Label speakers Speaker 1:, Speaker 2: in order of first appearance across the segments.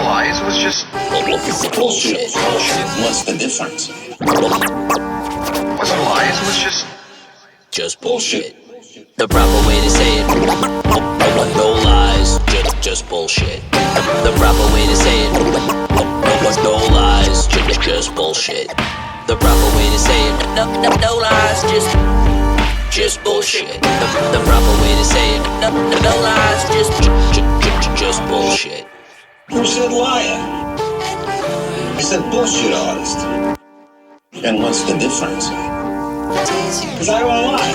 Speaker 1: lies. It was just
Speaker 2: bullshit. What's the difference?
Speaker 1: It wasn't lies. It was
Speaker 2: just bullshit.
Speaker 3: The proper way to say it. No lies, just bullshit. The proper way to say it. No lies, just bullshit. The proper way to say it. No lies, just bullshit. The proper way to say it. No lies, just bullshit.
Speaker 2: Who said liar? I said bullshit artist. And what's the difference? Because I don't lie.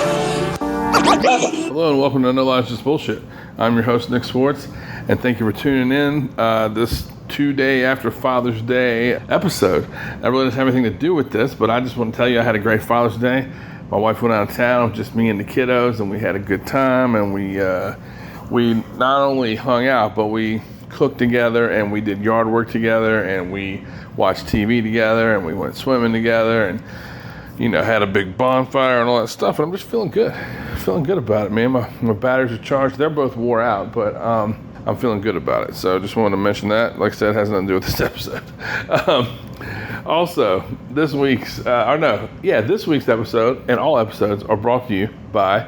Speaker 4: Hello and welcome to No Lies, Just Bullshit. I'm your host, Nick Swartz, and thank you for tuning in this 2 day after Father's Day episode. That really doesn't have anything to do with this, but I just want to tell you I had a great Father's Day. My wife went out of town, just me and the kiddos, and we had a good time, and we not only hung out, but we cooked together, and we did yard work together, and we watched TV together, and we went swimming together, and had a big bonfire and all that stuff, and I'm just feeling good about it, man. My batteries are charged. They're both wore out, but I'm feeling good about it. So just wanted to mention that. Like I said, it has nothing to do with this episode. Also, this week's episode and all episodes are brought to you by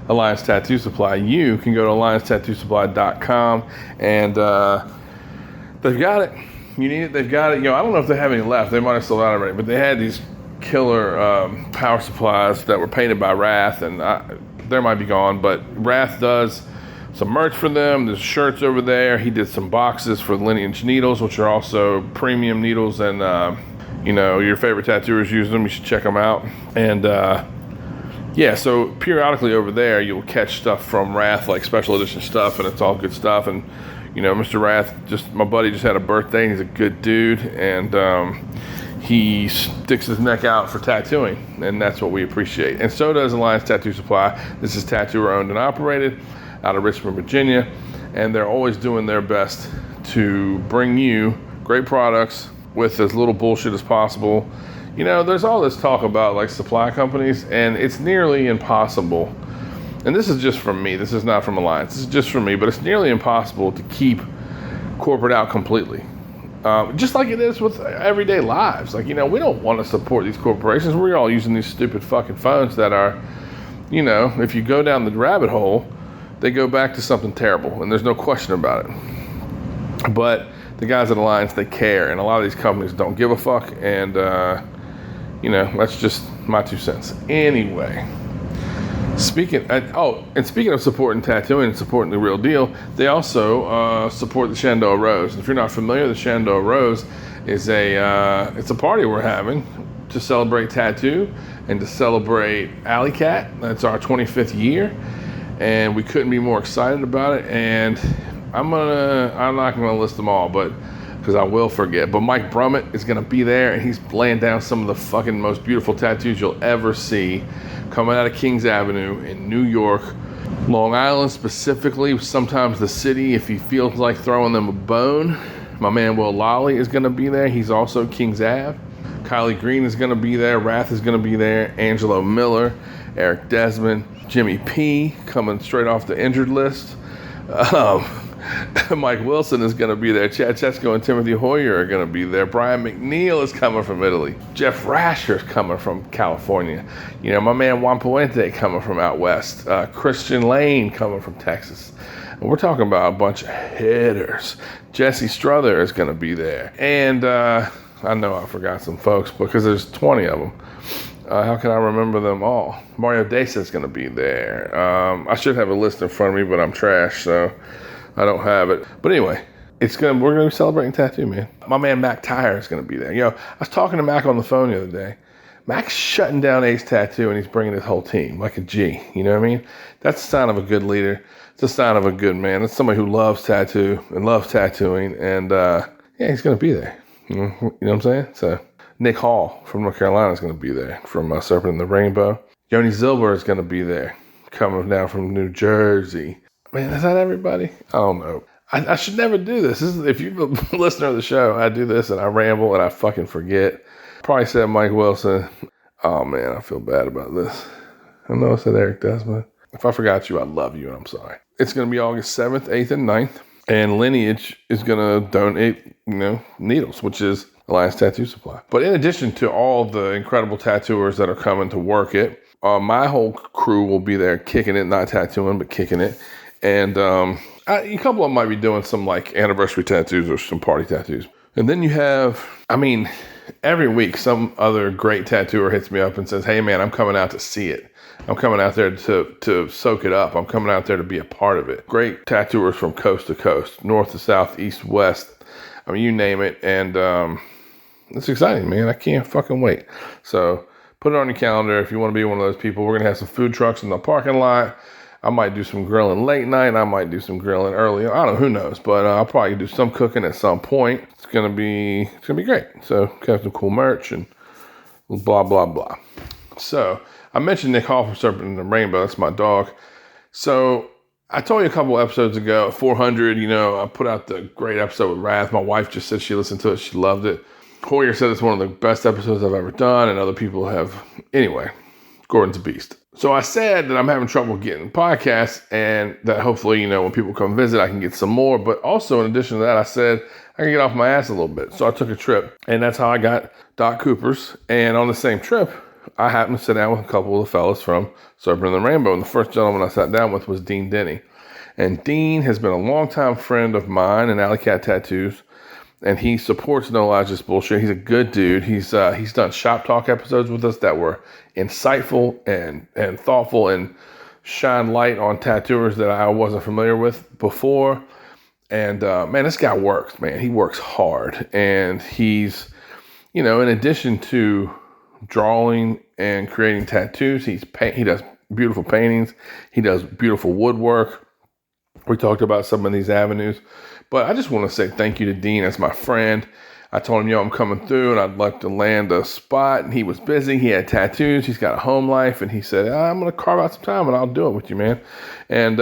Speaker 4: Alliance Tattoo Supply. You can go to alliancetattoosupply.com and they've got it. You need it, they've got it. I don't know if they have any left. They might have sold out already, but they had these killer power supplies that were painted by Wrath, and they might be gone, but Wrath does some merch for them. There's shirts over there. He did some boxes for Lineage needles, which are also premium needles, and your favorite tattooers use them. You should check them out. And so periodically over there you'll catch stuff from Wrath, like special edition stuff, and it's all good stuff. And Mr. Wrath, my buddy just had a birthday, and he's a good dude, and he sticks his neck out for tattooing, and that's what we appreciate. And so does Alliance Tattoo Supply. This is tattooer owned and operated out of Richmond, Virginia, and they're always doing their best to bring you great products with as little bullshit as possible. There's all this talk about like supply companies, and it's nearly impossible. And this is just from me. This is not from Alliance. This is just from me, but it's nearly impossible to keep corporate out completely. Just like it is with everyday lives. Like, we don't want to support these corporations. We're all using these stupid fucking phones that are, if you go down the rabbit hole, they go back to something terrible, and there's no question about it. But the guys at Alliance, they care, and a lot of these companies don't give a fuck, and, that's just my 2 cents. Anyway. Speaking of supporting tattooing and supporting the real deal, they also support the Shenandoah Rose. If you're not familiar, the Shenandoah Rose is it's a party we're having to celebrate tattoo and to celebrate Alley Cat. That's our 25th year, and we couldn't be more excited about it. And I'm not gonna list them all, but because I will forget. But Mike Brummett is gonna be there, and he's laying down some of the fucking most beautiful tattoos you'll ever see, coming out of Kings Avenue in New York, Long Island specifically, sometimes the city if he feels like throwing them a bone. My man Will Lolly is going to be there. He's also Kings Ave. Kylie Green is going to be there. Wrath is going to be there. Angelo Miller, Eric Desmond, Jimmy P coming straight off the injured list. Mike Wilson is going to be there. Chad Chesko and Timothy Hoyer are going to be there. Brian McNeil is coming from Italy. Jeff Rasher is coming from California. My man Juan Puente coming from out west. Christian Lane coming from Texas. And we're talking about a bunch of hitters. Jesse Struther is going to be there. And I know I forgot some folks because there's 20 of them. How can I remember them all? Mario Desa is going to be there. I should have a list in front of me, but I'm trash, so I don't have it. But anyway, we're gonna be celebrating tattoo, man. My man Mac Tyre is gonna be there. I was talking to Mac on the phone the other day. Mac's shutting down Ace Tattoo, and he's bringing his whole team like a G. You know what I mean? That's a sign of a good leader. It's a sign of a good man. It's somebody who loves tattoo and loves tattooing, and he's gonna be there. You know what I'm saying? So Nick Hall from North Carolina is gonna be there from Serpent the Rainbow. Yoni Zilber is gonna be there, coming down from New Jersey. Man, is that everybody? I don't know. I should never do this. If you're a listener of the show, I do this and I ramble and I fucking forget. Probably said Mike Wilson. Oh man, I feel bad about this. I know I said Eric Desmond. If I forgot you, I love you and I'm sorry. It's going to be August 7th, 8th, and 9th And Lineage is going to donate, needles, which is Alliance Tattoo Supply. But in addition to all the incredible tattooers that are coming to work it, my whole crew will be there kicking it, not tattooing, but kicking it. And a couple of them might be doing some like anniversary tattoos or some party tattoos. And then you have, every week some other great tattooer hits me up and says, hey man, I'm coming out to see it. I'm coming out there to soak it up. I'm coming out there to be a part of it. Great tattooers from coast to coast, north to south, east, west. You name it. And it's exciting, man. I can't fucking wait. So put it on your calendar if you want to be one of those people. We're going to have some food trucks in the parking lot. I might do some grilling late night. I might do some grilling early. I don't know, who knows, but I'll probably do some cooking at some point. It's gonna be great. So got some cool merch and blah blah blah. So I mentioned Nick Hall from Serpent the Rainbow. That's my dog. So I told you a couple episodes ago, at 400. I put out the great episode with Wrath. My wife just said she listened to it. She loved it. Hoyer said it's one of the best episodes I've ever done, and other people have. Anyway, Gordon's a beast. So I said that I'm having trouble getting podcasts, and that hopefully, when people come visit, I can get some more. But also, in addition to that, I said I can get off my ass a little bit. So I took a trip, and that's how I got Doc Cooper's. And on the same trip, I happened to sit down with a couple of the fellas from Serpent the Rainbow. And the first gentleman I sat down with was Dean Denney. And Dean has been a longtime friend of mine in Alley Cat Tattoos. And he supports No Lies Just Bullshit. He's a good dude. He's done shop talk episodes with us that were insightful and thoughtful and shine light on tattooers that I wasn't familiar with before. And man, this guy works, man. He works hard. And he's, in addition to drawing and creating tattoos, he does beautiful paintings. He does beautiful woodwork. We talked about some of these avenues. But I just want to say thank you to Dean as my friend. I told him, I'm coming through and I'd like to land a spot. And he was busy. He had tattoos. He's got a home life. And he said, I'm going to carve out some time and I'll do it with you, man. And,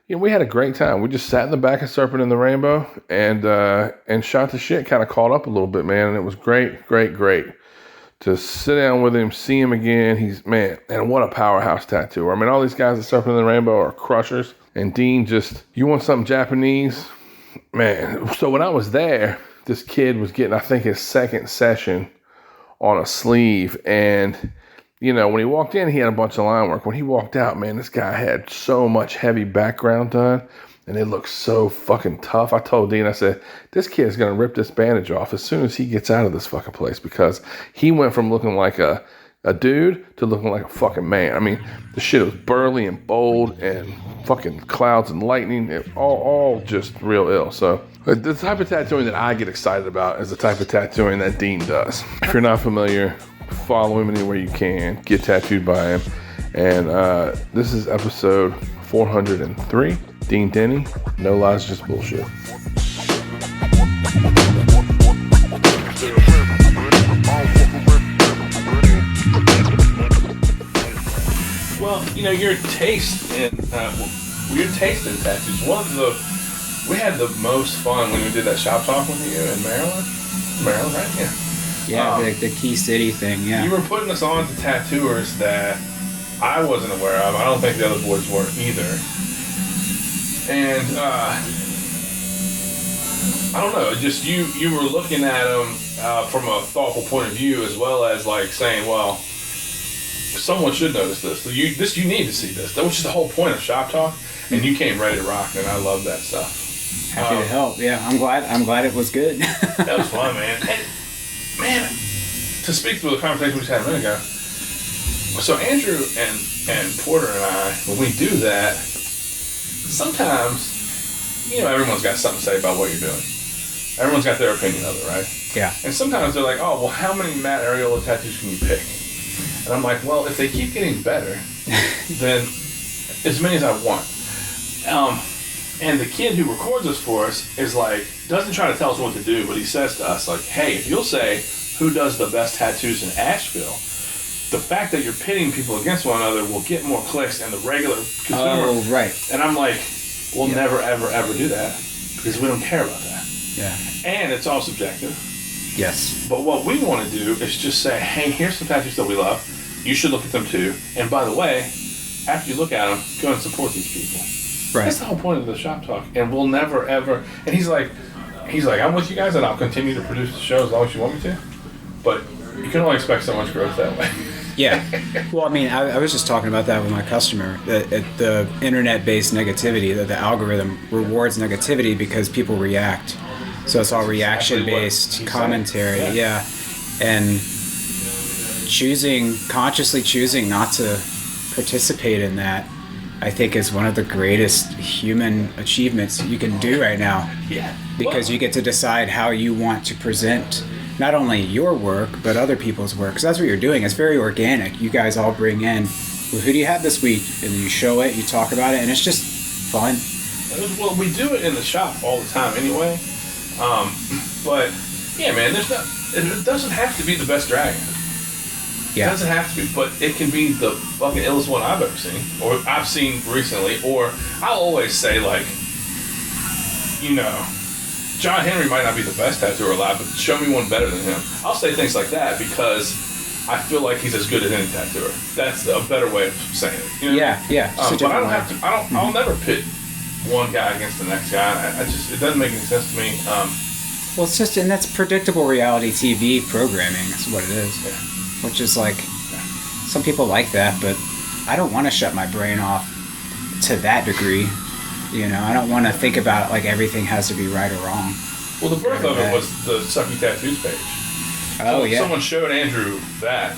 Speaker 4: we had a great time. We just sat in the back of Serpent and the Rainbow and shot the shit, kind of caught up a little bit, man. And it was great, great, great to sit down with him, see him again. And what a powerhouse tattooer. All these guys at Serpent and the Rainbow are crushers. And Dean you want something Japanese? Man, so when I was there, this kid was getting, I think, his second session on a sleeve. And, when he walked in, he had a bunch of line work. When he walked out, man, this guy had so much heavy background done. And it looked so fucking tough. I told Dean, I said, this kid's going to rip this bandage off as soon as he gets out of this fucking place. Because he went from looking like a dude to looking like a fucking man. The shit was burly and bold and fucking clouds and lightning. All just real ill. So the type of tattooing that I get excited about is the type of tattooing that Dean does. If you're not familiar, follow him anywhere you can. Get tattooed by him. And this is episode 403. Dean Denney, No Lies Just Bullshit. Well, your taste in tattoos. We had the most fun when we did that shop talk with you in Maryland, right? Yeah.
Speaker 5: Yeah, the Key City thing. Yeah.
Speaker 4: You were putting us on to tattooers that I wasn't aware of. I don't think the other boys were either. And I don't know. Just you were looking at them from a thoughtful point of view, as well as like saying, well, someone should notice this. You need to see this. That was just the whole point of Shop Talk, and you came ready to rock, and I love that stuff.
Speaker 5: Happy to help. Yeah, I'm glad it was good.
Speaker 4: That was fun, man. And man, to speak through the conversation we just had a minute ago. So Andrew and Porter and I, when we do that, sometimes everyone's got something to say about what you're doing. Everyone's got their opinion of it, right?
Speaker 5: Yeah.
Speaker 4: And sometimes they're like, oh, well, how many Matt Areola tattoos can you pick? And I'm like, well, if they keep getting better, then as many as I want. And the kid who records this for us is like, doesn't try to tell us what to do, but he says to us, like, hey, if you'll say who does the best tattoos in Asheville, the fact that you're pitting people against one another will get more clicks and the regular consumer.
Speaker 5: Oh, right.
Speaker 4: And I'm like, we'll never, ever, ever do that because we don't care about that.
Speaker 5: Yeah.
Speaker 4: And it's all subjective.
Speaker 5: Yes.
Speaker 4: But what we want to do is just say, hey, here's some tattoos that we love. You should look at them too. And by the way, after you look at them, go and support these people.
Speaker 5: Right.
Speaker 4: That's the whole point of the shop talk. And we'll never ever. And he's like, I'm with you guys, and I'll continue to produce the show as long as you want me to. But you can only expect so much growth that way.
Speaker 5: Yeah. Well, I mean, I was just talking about that with my customer. The internet-based negativity, that the algorithm rewards negativity because people react. So it's all reaction-based commentary. Yeah. And consciously choosing not to participate in that, I think, is one of the greatest human achievements you can do right now.
Speaker 4: Yeah.
Speaker 5: Because you get to decide how you want to present not only your work, but other people's work. Because that's what you're doing. It's very organic. You guys all bring in, well, who do you have this week? And you show it, you talk about it, and it's just fun.
Speaker 4: Well, we do it in the shop all the time anyway. But, yeah, man, it doesn't have to be the best dragon.
Speaker 5: Yeah.
Speaker 4: It doesn't have to be, but it can be the fucking illest one I've ever seen, or I've seen recently, or I'll always say, like, you know, John Henry might not be the best tattooer alive, but show me one better than him. I'll say things like that because I feel like he's as good as any tattooer. That's a better way of saying it. You know?
Speaker 5: Yeah.
Speaker 4: But I don't have to. I'll never pit one guy against the next guy. It doesn't make any sense to me.
Speaker 5: Well, it's just, and that's predictable reality TV programming. That's what it is.
Speaker 4: Yeah.
Speaker 5: Which is like, some people like that, but I don't want to shut my brain off to that degree. You know, I don't want to think about it like everything has to be right or wrong.
Speaker 4: Well, the birth of it was the Sucky Tattoos page.
Speaker 5: Oh, yeah.
Speaker 4: Someone showed Andrew that,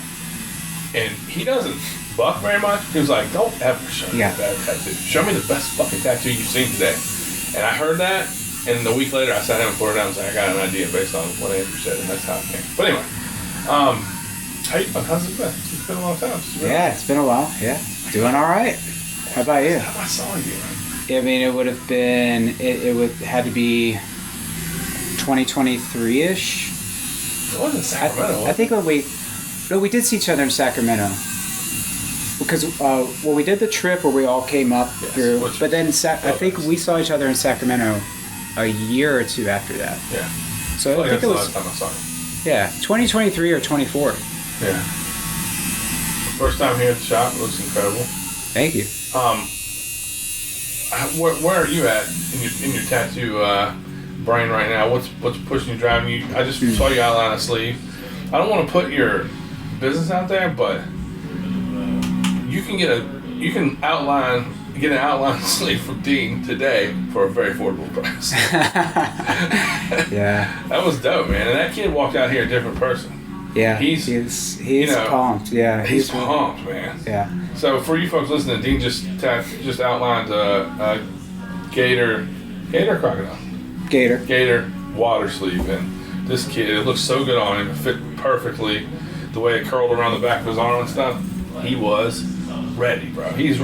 Speaker 4: and he doesn't buck very much. He was like, don't ever show me a bad tattoo. Show me the best fucking tattoo you've seen today. And I heard that, and a week later I sat down and put it down and was like, I got an idea based on what Andrew said, and that's how it came. But anyway, how's it been? It's been a long time.
Speaker 5: It's been a while. Yeah. Doing all right. How about you?
Speaker 4: I saw you, man.
Speaker 5: I mean, it would have been, had to be 2023-ish.
Speaker 4: It wasn't Sacramento.
Speaker 5: I think we did see each other in Sacramento. Because, we did the trip where we all came up through, but then I think we saw each other in Sacramento a year or two after that.
Speaker 4: Yeah.
Speaker 5: So I think it was,
Speaker 4: the last time I saw you.
Speaker 5: Yeah, 2023 or 24.
Speaker 4: Yeah. First time here at the shop. It looks incredible.
Speaker 5: Thank you.
Speaker 4: Where are you at in your tattoo brain right now? What's pushing you, driving you? I just saw you outline a sleeve. I don't want to put your business out there, but you can get an outline sleeve from Dean today for a very affordable price.
Speaker 5: Yeah.
Speaker 4: That was dope, man. And that kid walked out here a different person.
Speaker 5: Yeah.
Speaker 4: He's
Speaker 5: pumped. Yeah.
Speaker 4: He's pumped, man.
Speaker 5: Yeah.
Speaker 4: So for you folks listening, Dean just outlined a gator crocodile. Gator water sleeve, and this kid, it looks so good on him. It fit perfectly. The way it curled around the back of his arm and stuff. He was ready, bro. He's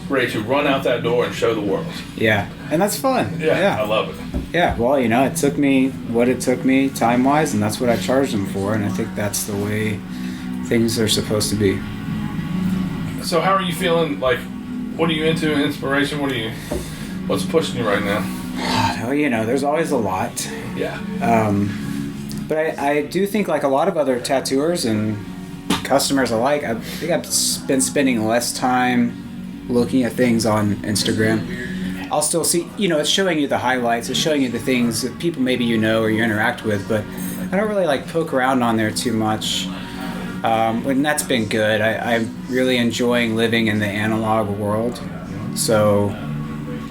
Speaker 4: ready to run out that door and show the world.
Speaker 5: Yeah, and that's fun.
Speaker 4: Yeah. I love it.
Speaker 5: Yeah, well, you know, it took me what it took me time-wise, and that's what I charged him for, and I think that's the way things are supposed to be.
Speaker 4: So how are you feeling? Like, what are you into? Inspiration? What's pushing you right now?
Speaker 5: Oh, you know, there's always a lot.
Speaker 4: Yeah.
Speaker 5: But I do think, like a lot of other tattooers and customers alike, I think I've been spending less time looking at things on Instagram. I'll still see, you know, it's showing you the highlights, it's showing you the things that people maybe you know or you interact with, but I don't really like poke around on there too much. And that's been good. I'm really enjoying living in the analog world. So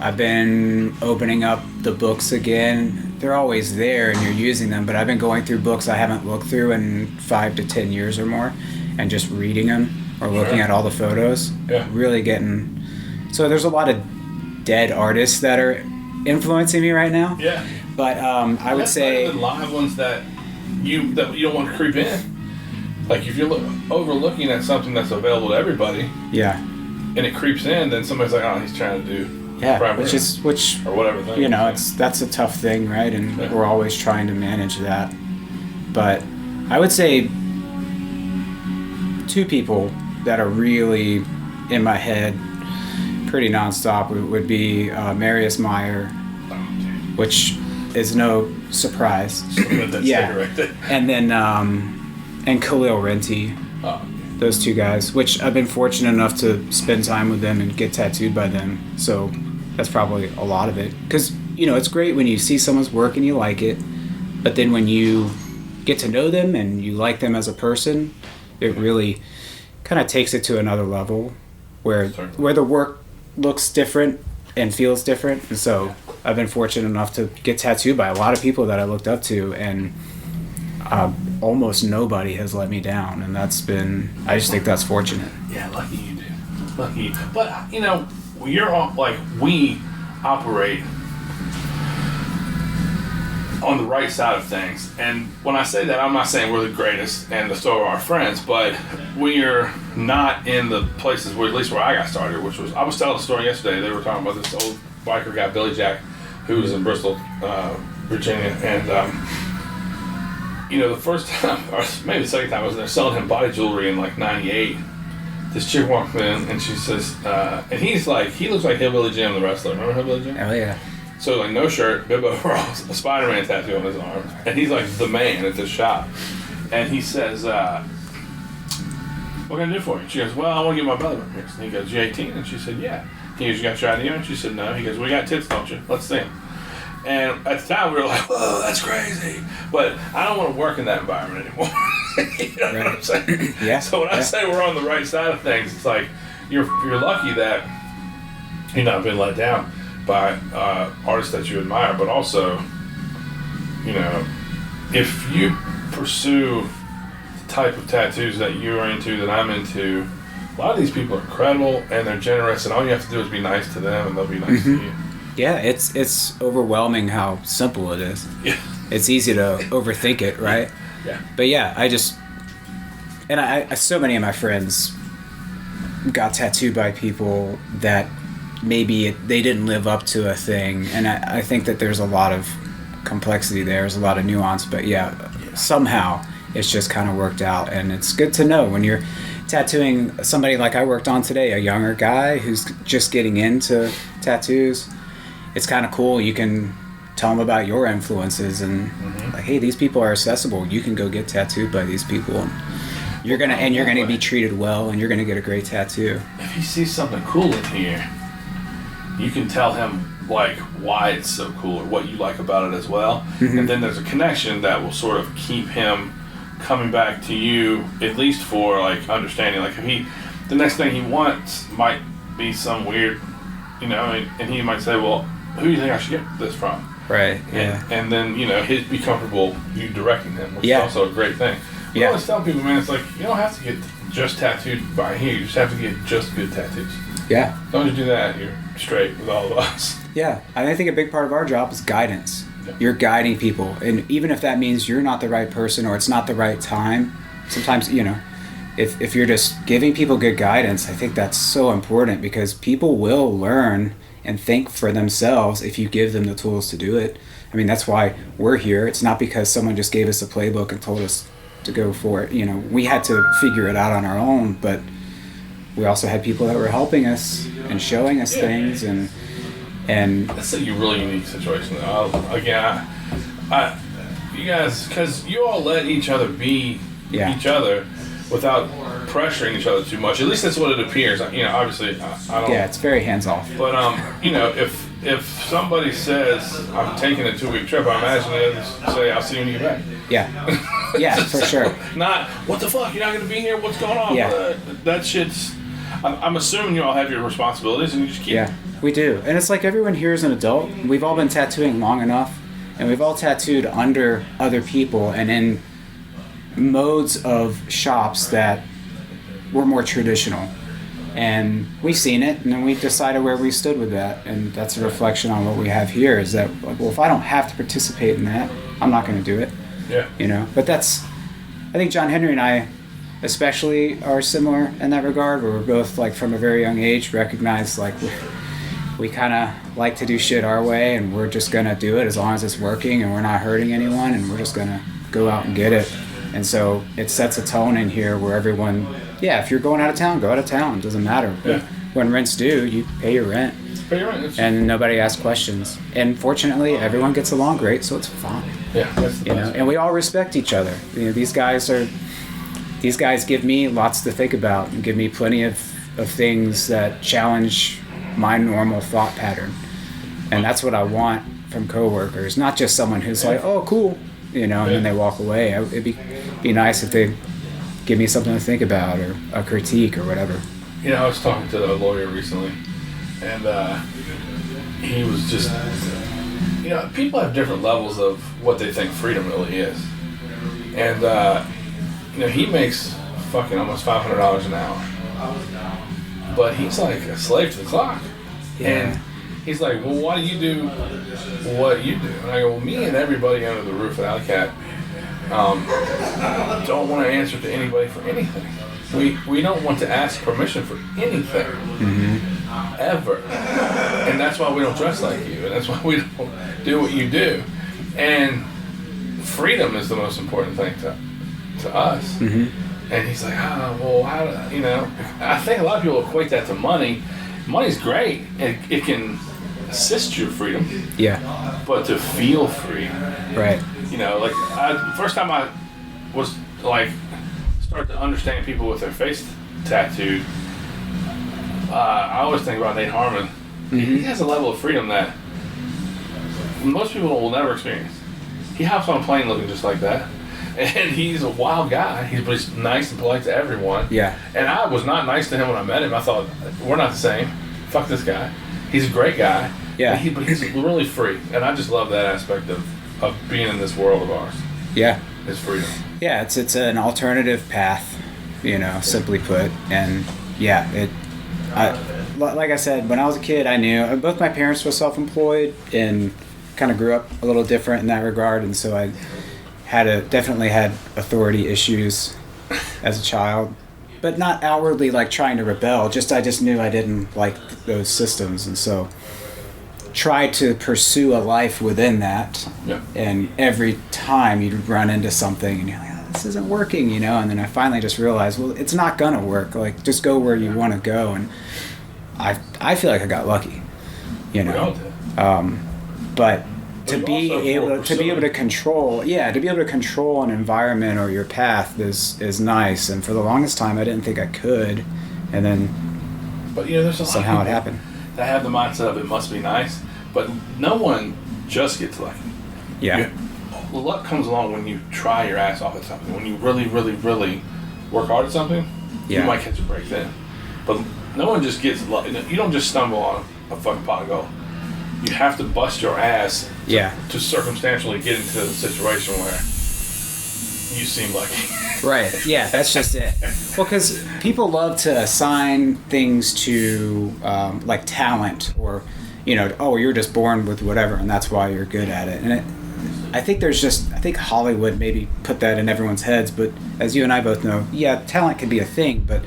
Speaker 5: I've been opening up the books again. They're always there and you're using them, but I've been going through books I haven't looked through in 5 to 10 years or more and just reading them or looking at all the photos.
Speaker 4: Yeah.
Speaker 5: Really getting... So there's a lot of dead artists that are influencing me right now.
Speaker 4: Yeah.
Speaker 5: But I would say...
Speaker 4: Better than live ones that you don't want to creep in. Like if you're overlooking at something that's available to everybody,
Speaker 5: yeah,
Speaker 4: and it creeps in, then somebody's like, oh, he's trying to do
Speaker 5: which
Speaker 4: or whatever thing.
Speaker 5: You know, that's a tough thing, right? And we're always trying to manage that. But I would say 2 people that are really in my head pretty nonstop would be Marius Meyer, which is no surprise. Yeah, and then and Khalil Renti. Those 2 guys, which I've been fortunate enough to spend time with them and get tattooed by them. So That's probably a lot of it. Because, you know, it's great when you see someone's work and you like it, but then when you get to know them and you like them as a person, it really kind of takes it to another level where the work looks different and feels different. And so I've been fortunate enough to get tattooed by a lot of people that I looked up to, and almost nobody has let me down, and I just think that's fortunate.
Speaker 4: Yeah, lucky you, dude. Lucky you. But, you know, you're all, like, we operate on the right side of things. And when I say that, I'm not saying we're the greatest and so are our friends, but we're not in the places where, at least where I got started, which was, I was telling a story yesterday. They were talking about this old biker guy, Billy Jack, who was in Bristol, Virginia. And, you know, the first time, or maybe the second time, I was there selling him body jewelry in like 98. This chick walked in and she says, and he's like, he looks like Hillbilly Jim, the wrestler. Remember Hillbilly Jim?
Speaker 5: Oh, yeah.
Speaker 4: So, like, no shirt, bib overalls, a Spider-Man tattoo on his arm. And he's like the man at this shop. And he says, what can I do for you? She goes, well, I want to get my belly button pierced. And he goes, you 18? And she said, yeah. He goes, you got your ID on? She said, no. He goes, we got tits, don't you? Let's see 'em. And at the time, we were like, whoa, that's crazy. But I don't want to work in that environment anymore. You know what I'm saying?
Speaker 5: Yeah.
Speaker 4: So when I say we're on the right side of things, it's like you're lucky that you're not being let down by artists that you admire, but also, you know, if you pursue the type of tattoos that you're into, that I'm into, a lot of these people are incredible and they're generous, and all you have to do is be nice to them and they'll be nice to you.
Speaker 5: Yeah, it's overwhelming how simple it is.
Speaker 4: Yeah.
Speaker 5: It's easy to overthink it, right?
Speaker 4: Yeah.
Speaker 5: But yeah, I so many of my friends got tattooed by people that maybe they didn't live up to a thing, and I think that there's a lot of complexity there's a lot of nuance, but yeah, somehow it's just kind of worked out. And it's good to know when you're tattooing somebody like I worked on today, a younger guy who's just getting into tattoos. It's kind of cool. You can tell them about your influences and like, hey, these people are accessible. You can go get tattooed by these people, and you're gonna be treated well, and you're gonna get a great tattoo.
Speaker 4: If he sees something cool in here, you can tell him like why it's so cool or what you like about it as well. And then there's a connection that will sort of keep him coming back to you, at least for like understanding. Like if the next thing he wants might be some weird, you know, and he might say, well, who do you think I should get this from?
Speaker 5: Right. Yeah.
Speaker 4: And then, you know, he'd be comfortable you directing him, which is also a great thing. I always tell people, man, it's like you don't have to get just tattooed by here. You just have to get just good tattoos.
Speaker 5: Yeah.
Speaker 4: As long as you do that, you're straight with all of us.
Speaker 5: Yeah. I think a big part of our job is guidance. Yeah. You're guiding people. And even if that means you're not the right person or it's not the right time, sometimes, you know, if you're just giving people good guidance, I think that's so important, because people will learn and think for themselves if you give them the tools to do it. I mean, that's why we're here. It's not because someone just gave us a playbook and told us to go for it. You know, we had to figure it out on our own, but we also had people that were helping us and showing us things, and
Speaker 4: that's a really unique situation. Again, you guys, because you all let each other be each other without pressuring each other too much. At least that's what it appears. You know, obviously, I don't.
Speaker 5: Yeah, it's very hands off.
Speaker 4: But you know, if somebody says I'm taking a 2-week trip, I imagine they just say I'll see you when you get back.
Speaker 5: Yeah, yeah, for sure.
Speaker 4: Not what the fuck, you're not going to be here. What's going on?
Speaker 5: Yeah.
Speaker 4: That shit's. I'm assuming you all have your responsibilities and you just keep.
Speaker 5: Yeah, we do, and it's like everyone here is an adult. We've all been tattooing long enough, and we've all tattooed under other people and in modes of shops that were more traditional, and we've seen it, and then we decided where we stood with that, and that's a reflection on what we have here. Is that, well, if I don't have to participate in that, I'm not going to do it.
Speaker 4: Yeah.
Speaker 5: You know, but I think John Henry and I especially are similar in that regard, where we're both like from a very young age recognize like we kind of like to do shit our way, and we're just going to do it as long as it's working and we're not hurting anyone, and we're just going to go out and get it. And so it sets a tone in here where everyone, if you're going out of town, go out of town. It doesn't matter. But when rent's due, you pay your rent. And nobody asks questions. And fortunately, everyone gets along great, so it's fine.
Speaker 4: Yeah, that's the best.
Speaker 5: And we all respect each other. You know, these guys give me lots to think about and give me plenty of things that challenge my normal thought pattern. And that's what I want from coworkers, not just someone who's like, oh, cool, and then they walk away. It'd be nice if they give me something to think about or a critique or whatever.
Speaker 4: I was talking to a lawyer recently, and he was just, people have different levels of what they think freedom really is. And, he makes fucking almost $500 an hour. But he's like a slave to the clock.
Speaker 5: Yeah.
Speaker 4: And he's like, well, why do you do what you do? And I go, well, me and everybody under the roof at Alleycat don't want to answer to anybody for anything. We don't want to ask permission for anything. Mm-hmm. Ever. And that's why we don't dress like you. And that's why we don't do what you do. And freedom is the most important thing to us. Mm-hmm. And he's like, well, how do, I think a lot of people equate that to money. Money's great, and it can assist your freedom.
Speaker 5: Yeah.
Speaker 4: But to feel free.
Speaker 5: Right.
Speaker 4: First time I was start to understand people with their face tattooed, I always think about Nate Harmon. Mm-hmm. He has a level of freedom that most people will never experience. He hops on a plane looking just like that. And he's a wild guy. He's nice and polite to everyone. Yeah. And I was not nice to him when I met him. I thought, we're not the same. Fuck this guy. He's a great guy. Yeah. But he's really free. And I just love that aspect of being in this world of ours.
Speaker 5: Yeah.
Speaker 4: Is freedom.
Speaker 5: Yeah, it's an alternative path, simply put. And like I said, when I was a kid, I knew both my parents were self-employed and kind of grew up a little different in that regard. And so I definitely had authority issues as a child, but not outwardly trying to rebel. I just knew I didn't like those systems, and so tried to pursue a life within that. Yeah. And every time you'd run into something, and you're like, oh, this isn't working, And then I finally just realized, well, it's not gonna work. Just go where you want to go, and I feel like I got lucky,
Speaker 4: We all did.
Speaker 5: But to be able to control an environment or your path is nice. And for the longest time, I didn't think I could, and then
Speaker 4: there's a
Speaker 5: somehow it happened.
Speaker 4: That have the mindset of it must be nice, but no one just gets lucky.
Speaker 5: Yeah.
Speaker 4: Luck comes along when you try your ass off at something. When you really, really, really work hard at something, you might catch a break then. But no one just gets lucky. You don't just stumble on a fucking pot of gold. You have to bust your ass to circumstantially get into a situation where you seem lucky.
Speaker 5: Right. Yeah, that's just it. Well, because people love to assign things to talent or, you're just born with whatever and that's why you're good at it. And I think Hollywood maybe put that in everyone's heads, but as you and I both know, talent can be a thing, but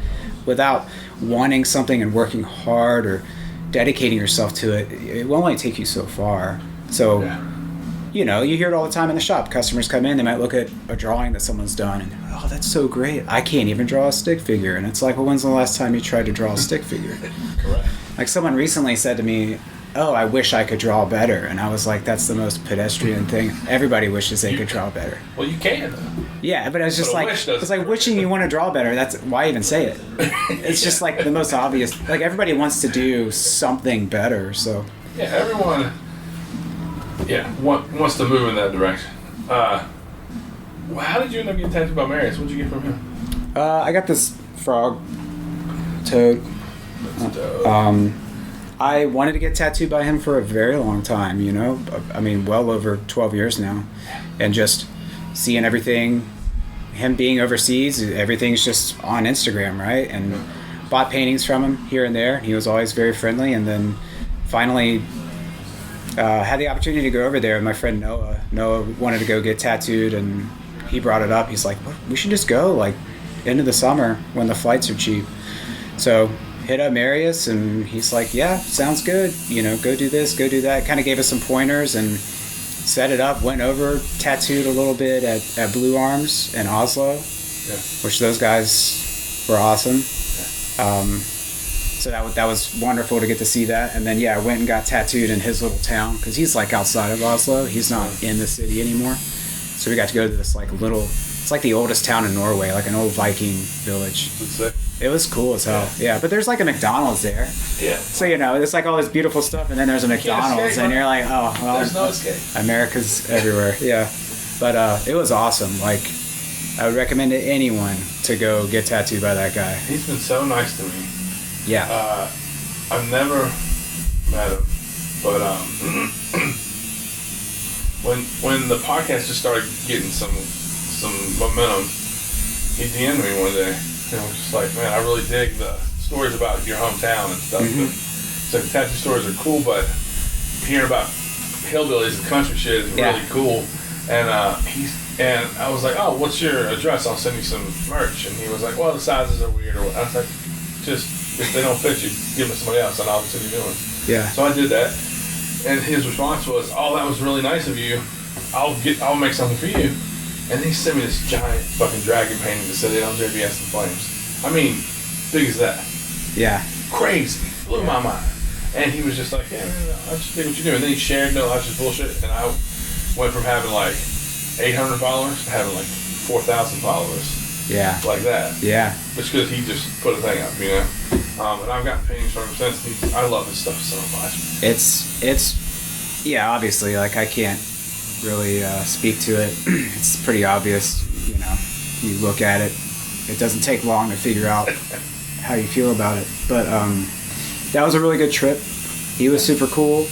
Speaker 5: without wanting something and working hard or dedicating yourself to it, it will only take you so far. So, you hear it all the time in the shop. Customers come in, they might look at a drawing that someone's done, and oh, that's so great. I can't even draw a stick figure. And it's like, well, when's the last time you tried to draw a stick figure? Correct. Someone recently said to me, oh, I wish I could draw better. And I was like, that's the most pedestrian thing. Everybody wishes they could draw better.
Speaker 4: Well, you can.
Speaker 5: Yeah, but it's like wishing you want to draw better. That's why even say it. It's just the most obvious. Everybody wants to do something better. So
Speaker 4: yeah, everyone. Yeah, wants to move in that direction. How did you end up getting tattooed by Marius? What did you get from him?
Speaker 5: I got this frog toad.
Speaker 4: That's dope.
Speaker 5: I wanted to get tattooed by him for a very long time, I mean, well over 12 years now. And just seeing everything, him being overseas, everything's just on Instagram, right? And bought paintings from him here and there. He was always very friendly. And then finally had the opportunity to go over there with my friend Noah. Noah wanted to go get tattooed, and he brought it up. He's like, well, we should just go, into the summer when the flights are cheap. So hit up Marius, and he's like, yeah, sounds good. Go do this, go do that. Kind of gave us some pointers and set it up, went over, tattooed a little bit at Blue Arms in Oslo, which those guys were awesome. So that was wonderful to get to see that. And then, I went and got tattooed in his little town, because he's outside of Oslo. He's not in the city anymore. So we got to go to this little, it's the oldest town in Norway, an old Viking village.
Speaker 4: That's it.
Speaker 5: It was cool as hell. Yeah, but there's like a McDonald's there.
Speaker 4: Yeah.
Speaker 5: So, it's like all this beautiful stuff, and then there's a McDonald's,
Speaker 4: escape,
Speaker 5: and you're like, oh, well.
Speaker 4: There's no escape.
Speaker 5: America's everywhere. Yeah. But it was awesome. Like, I would recommend to anyone to go get tattooed by that guy.
Speaker 4: He's been so nice to me.
Speaker 5: Yeah.
Speaker 4: I've never met him, but when the podcast just started getting some momentum, he DM'd me one day. And I was just like, man, I really dig the stories about your hometown and stuff.
Speaker 5: Mm-hmm.
Speaker 4: So the tattoo stories are cool, but hearing about hillbillies and country shit is really cool. And I was like, oh, what's your address? I'll send you some merch. And he was like, well, the sizes are weird. I was like, just if they don't fit you, give them to somebody else, and I'll send you new ones.
Speaker 5: Yeah.
Speaker 4: So I did that, and his response was, oh, that was really nice of you. I'll make something for you. And he sent me this giant fucking dragon painting that said NLJBS in flames. I mean, big as that.
Speaker 5: Yeah.
Speaker 4: Crazy. Blew my mind. And he was just like, yeah, I just dig what you do. And then he shared, no, that's just bullshit. And I went from having like 800 followers to having like 4,000 followers.
Speaker 5: Yeah.
Speaker 4: Like that.
Speaker 5: Yeah.
Speaker 4: Just because he just put a thing up, and I've gotten paintings from him since. I love his stuff so much.
Speaker 5: It's yeah, obviously, like I can't really speak to it. It's pretty obvious, you look at it. It doesn't take long to figure out how you feel about it. But that was a really good trip. He was super cool,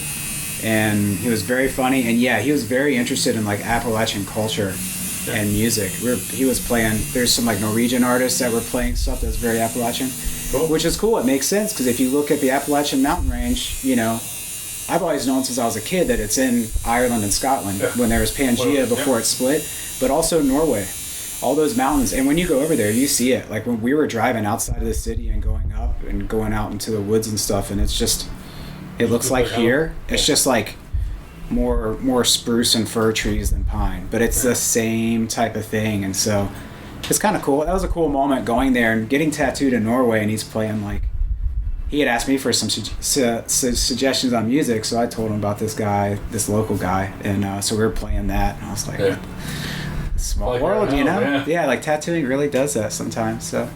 Speaker 5: and he was very funny, and yeah, he was very interested in like Appalachian culture and music. He was playing, there's some like Norwegian artists that were playing stuff that's very Appalachian, which is cool. It makes sense, because if you look at the Appalachian mountain range, I've always known since I was a kid that it's in Ireland and Scotland when there was Pangea before it split, but also Norway. All those mountains, and when you go over there, you see it. Like when we were driving outside of the city and going up and going out into the woods and stuff, and it's just, it looks like here. It's just like more spruce and fir trees than pine, but it's the same type of thing, and so it's kind of cool. That was a cool moment going there and getting tattooed in Norway, and he's playing like. He had asked me for some suggestions on music, so I told him about this local guy, and so we were playing that, and I was like, small
Speaker 4: like
Speaker 5: world,
Speaker 4: Yeah,
Speaker 5: like tattooing really does that sometimes, so.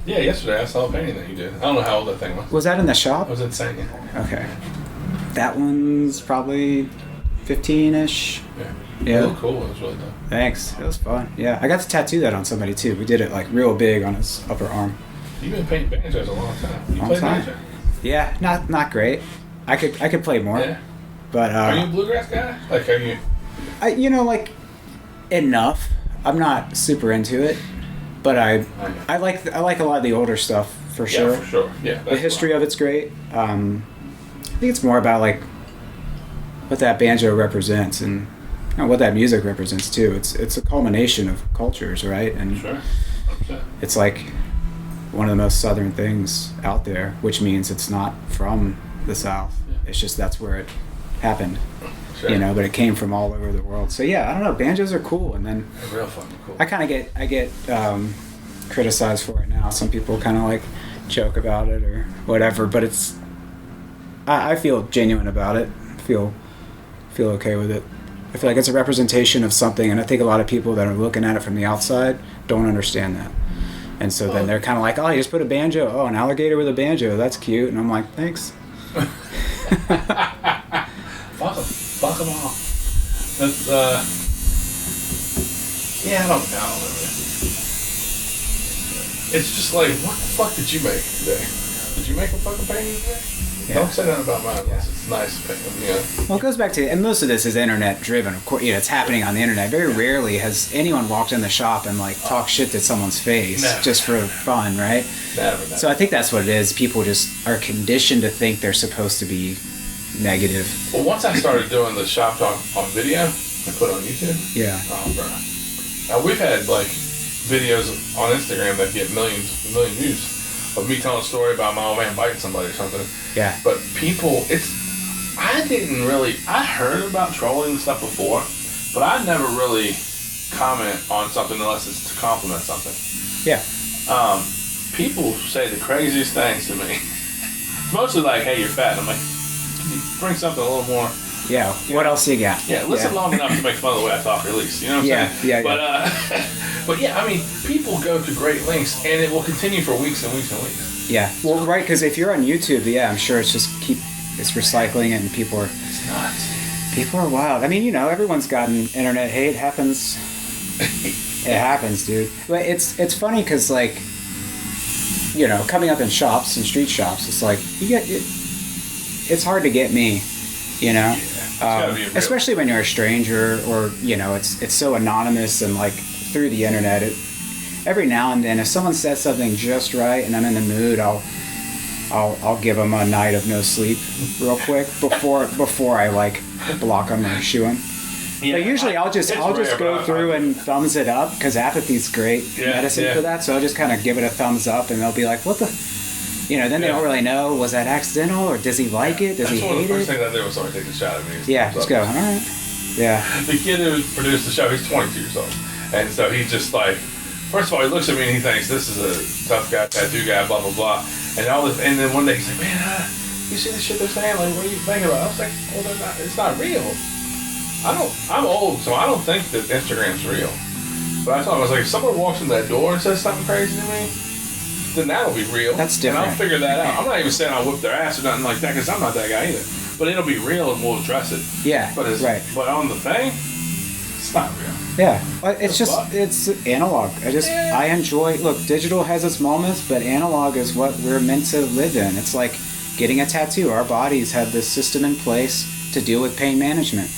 Speaker 4: Yeah, yesterday I saw a painting that you did. I don't know how old that thing was.
Speaker 5: Was that in the shop?
Speaker 4: It was insane.
Speaker 5: Okay. That one's probably 15-ish.
Speaker 4: Yeah. It looked cool. It was really dope.
Speaker 5: Thanks. It was fun. Yeah, I got to tattoo that on somebody too. We did it like real big on his upper arm.
Speaker 4: You've been painting banjos a long time. You
Speaker 5: Long
Speaker 4: play
Speaker 5: time.
Speaker 4: banjo?
Speaker 5: Yeah, not great. I could play more.
Speaker 4: Yeah.
Speaker 5: But
Speaker 4: are you a bluegrass guy? Like, are you?
Speaker 5: like enough. I'm not super into it, but I like a lot of the older stuff for sure.
Speaker 4: Yeah, for sure. Yeah.
Speaker 5: The history of it's great. I think it's more about like what that banjo represents and what that music represents too. It's a culmination of cultures, right? And
Speaker 4: sure.
Speaker 5: it's like one of the most southern things out there, which means it's not from the South. Yeah. It's just that's where it happened. Sure. But it came from all over the world. So yeah, I don't know. Banjos are cool, and then
Speaker 4: they're real fucking cool.
Speaker 5: I kind of get criticized for it now. Some people kind of like joke about it or whatever, but it's I feel genuine about it. Feel okay with it. I feel like it's a representation of something, and I think a lot of people that are looking at it from the outside don't understand that. And so then they're kind of like, oh, you just put a banjo. Oh, an alligator with a banjo. That's cute. And I'm like, thanks.
Speaker 4: Fuck them all. That's, yeah, I don't know. It's just like, what the fuck did you make today? Did you make a fucking painting today? Yeah. Don't say nothing about mine unless it's nice painting.
Speaker 5: Well, it goes back to, and most of this is internet driven. Of course, it's happening on the internet. Very rarely has anyone walked in the shop and like talked shit to someone's face just for fun, right?
Speaker 4: Never.
Speaker 5: So I think that's what it is. People just are conditioned to think they're supposed to be negative.
Speaker 4: Well, once I started doing the shop talk on video, I put on YouTube.
Speaker 5: Yeah.
Speaker 4: Oh, bro. Now we've had like videos on Instagram that get million views of me telling a story about my old man biting somebody or something.
Speaker 5: Yeah.
Speaker 4: But people, I heard about trolling and stuff before, but I never really comment on something unless it's to compliment something.
Speaker 5: Yeah.
Speaker 4: People say the craziest things to me. Mostly like, hey, you're fat. And I'm like, can you bring something a little more
Speaker 5: Yeah. What else you got?
Speaker 4: Yeah, listen long enough to make fun of the way I talk, at least. You know what I'm saying? But yeah, I mean, people go to great lengths, and it will continue for weeks and weeks and weeks.
Speaker 5: Yeah. Well, right, because if you're on YouTube, I'm sure it's just it's recycling it, and people are.
Speaker 4: It's nuts.
Speaker 5: People are wild. I mean, you know, everyone's gotten internet hate. Happens. It happens, dude. But it's funny because, like, you know, coming up in shops and street shops, it's like it's hard to get me, you know. Especially when you're a stranger, or you know, it's so anonymous and like through the internet. Every now and then, if someone says something just right and I'm in the mood, I'll give them a night of no sleep real quick before I like block them or shoo them. Yeah, but usually I'll just go through and thumbs it up, because apathy's great medicine for that. So I'll just kind of give it a thumbs up, and they'll be like, "What the." You know, then they don't really know, was that accidental, or does he like it? Does he hate it?
Speaker 4: That's one of the first things I did when somebody takes a shot at me.
Speaker 5: Yeah, just go, all right. Yeah.
Speaker 4: The kid who produced the show, he's 22 years old. And so he's just like, first of all, he looks at me and he thinks, this is a tough guy, tattoo guy, blah, blah, blah. And then one day he's like, man, you see the shit they're saying? Like, what are you thinking about? I was like, well, it's not real. I'm old, so I don't think that Instagram's real. But I told him, I was like, if someone walks in that door and says something crazy to me, then that'll be real.
Speaker 5: That's different.
Speaker 4: And I'll figure that out. I'm not even saying I'll whip their ass or nothing like that, because I'm not that guy either. But it'll be real, and we'll address it.
Speaker 5: Yeah, right.
Speaker 4: But on the thing, it's not real.
Speaker 5: Yeah, it's analog. I enjoy, look, digital has its moments, but analog is what we're meant to live in. It's like getting a tattoo. Our bodies have this system in place to deal with pain management.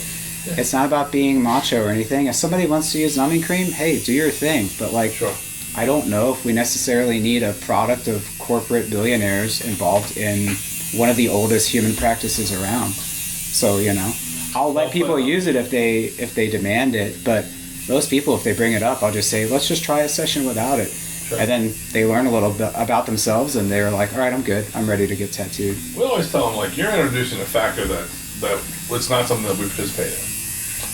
Speaker 5: Yeah. It's not about being macho or anything. If somebody wants to use numbing cream, hey, do your thing. But like, sure. I don't know if we necessarily need a product of corporate billionaires involved in one of the oldest human practices around. So, you know, I'll let people use it if they demand it, but most people, if they bring it up, I'll just say, let's just try a session without it. Sure. And then they learn a little bit about themselves, and they're like, all right, I'm good. I'm ready to get tattooed.
Speaker 4: We always tell them, like, you're introducing a factor that it's not something that we participate in.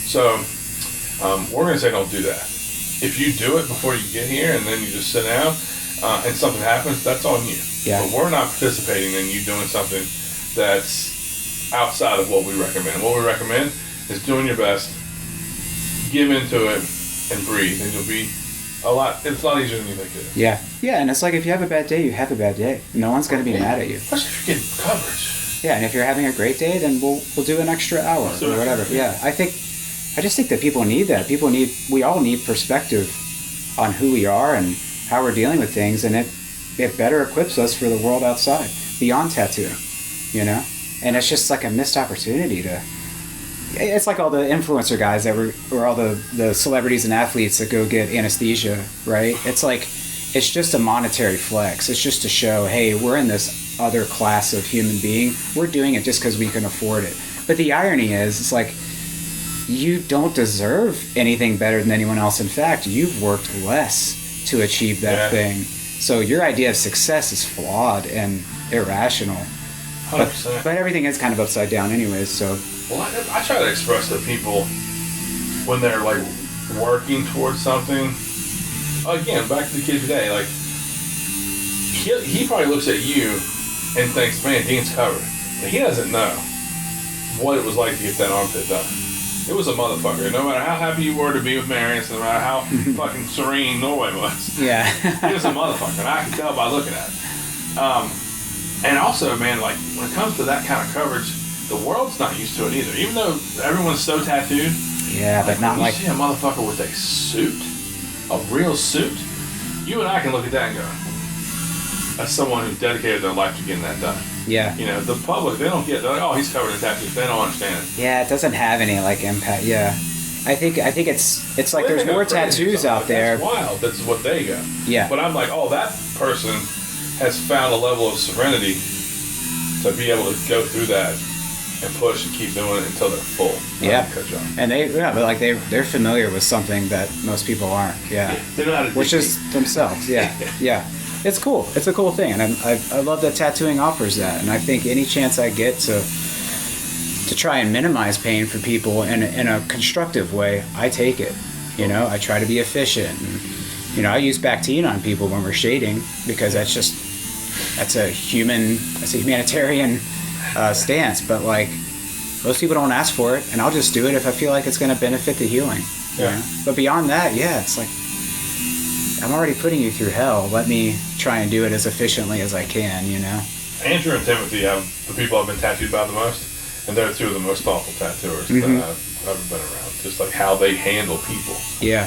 Speaker 4: So we're going to say don't do that. If you do it before you get here and then you just sit down and something happens, that's on you. Yeah. But we're not participating in you doing something that's outside of what we recommend. What we recommend is doing your best, give into it, and breathe, and it's a lot easier than you think it is.
Speaker 5: Yeah. Yeah, and it's like if you have a bad day, you have a bad day. No one's going to be mad at you.
Speaker 4: Especially if you're getting coverage.
Speaker 5: Yeah, and if you're having a great day, then we'll do an extra hour or whatever. Yeah, I just think that people need that. We all need perspective on who we are and how we're dealing with things, and it better equips us for the world outside, beyond tattooing, you know? And it's just like a missed opportunity it's like all the influencer guys or all the celebrities and athletes that go get anesthesia, right? It's like, it's just a monetary flex. It's just to show, hey, we're in this other class of human being. We're doing it just because we can afford it. But the irony is, it's like, you don't deserve anything better than anyone else. In fact, you've worked less to achieve that thing. So your idea of success is flawed and irrational.
Speaker 4: 100%.
Speaker 5: But everything is kind of upside down anyways, so.
Speaker 4: Well, I try to express to people when they're like working towards something. Again, back to the kid today, like he probably looks at you and thinks, man, Dean's covered. But he doesn't know what it was like to get that armpit done. It was a motherfucker. No matter how happy you were to be with Marius, no matter how fucking serene Norway was.
Speaker 5: Yeah.
Speaker 4: He was a motherfucker, and I can tell by looking at it. And also, man, like, when it comes to that kind of coverage, the world's not used to it either. Even though everyone's so tattooed.
Speaker 5: Yeah, but not like...
Speaker 4: You see a motherfucker with a suit, a real suit, you and I can look at that and go, that's someone who's dedicated their life to getting that done.
Speaker 5: Yeah.
Speaker 4: You know, the public, they don't get, they're like, oh, he's covered in tattoos. They don't understand.
Speaker 5: Yeah, it doesn't have any, like, impact. Yeah. I think it's like there's more tattoos out there.
Speaker 4: That's wild. That's what they go.
Speaker 5: Yeah.
Speaker 4: But I'm like, oh, that person has found a level of serenity to be able to go through that and push and keep doing it until they're full.
Speaker 5: Yeah. And they're familiar with something that most people aren't. Yeah.
Speaker 4: They know how to
Speaker 5: which is themselves. Yeah. Yeah. It's cool. It's a cool thing, and I love that tattooing offers that. And I think any chance I get to try and minimize pain for people in a constructive way, I take it. You know, I try to be efficient. And, you know, I use Bactine on people when we're shading because that's a humanitarian stance. But like, most people don't ask for it, and I'll just do it if I feel like it's going to benefit the healing. you
Speaker 4: Yeah.
Speaker 5: know? But beyond that, yeah, it's like, I'm already putting you through hell. Let me try and do it as efficiently as I can, you know?
Speaker 4: Andrew and Timothy have the people I've been tattooed by the most, and they're two of the most thoughtful tattooers that I've ever been around. Just like how they handle people,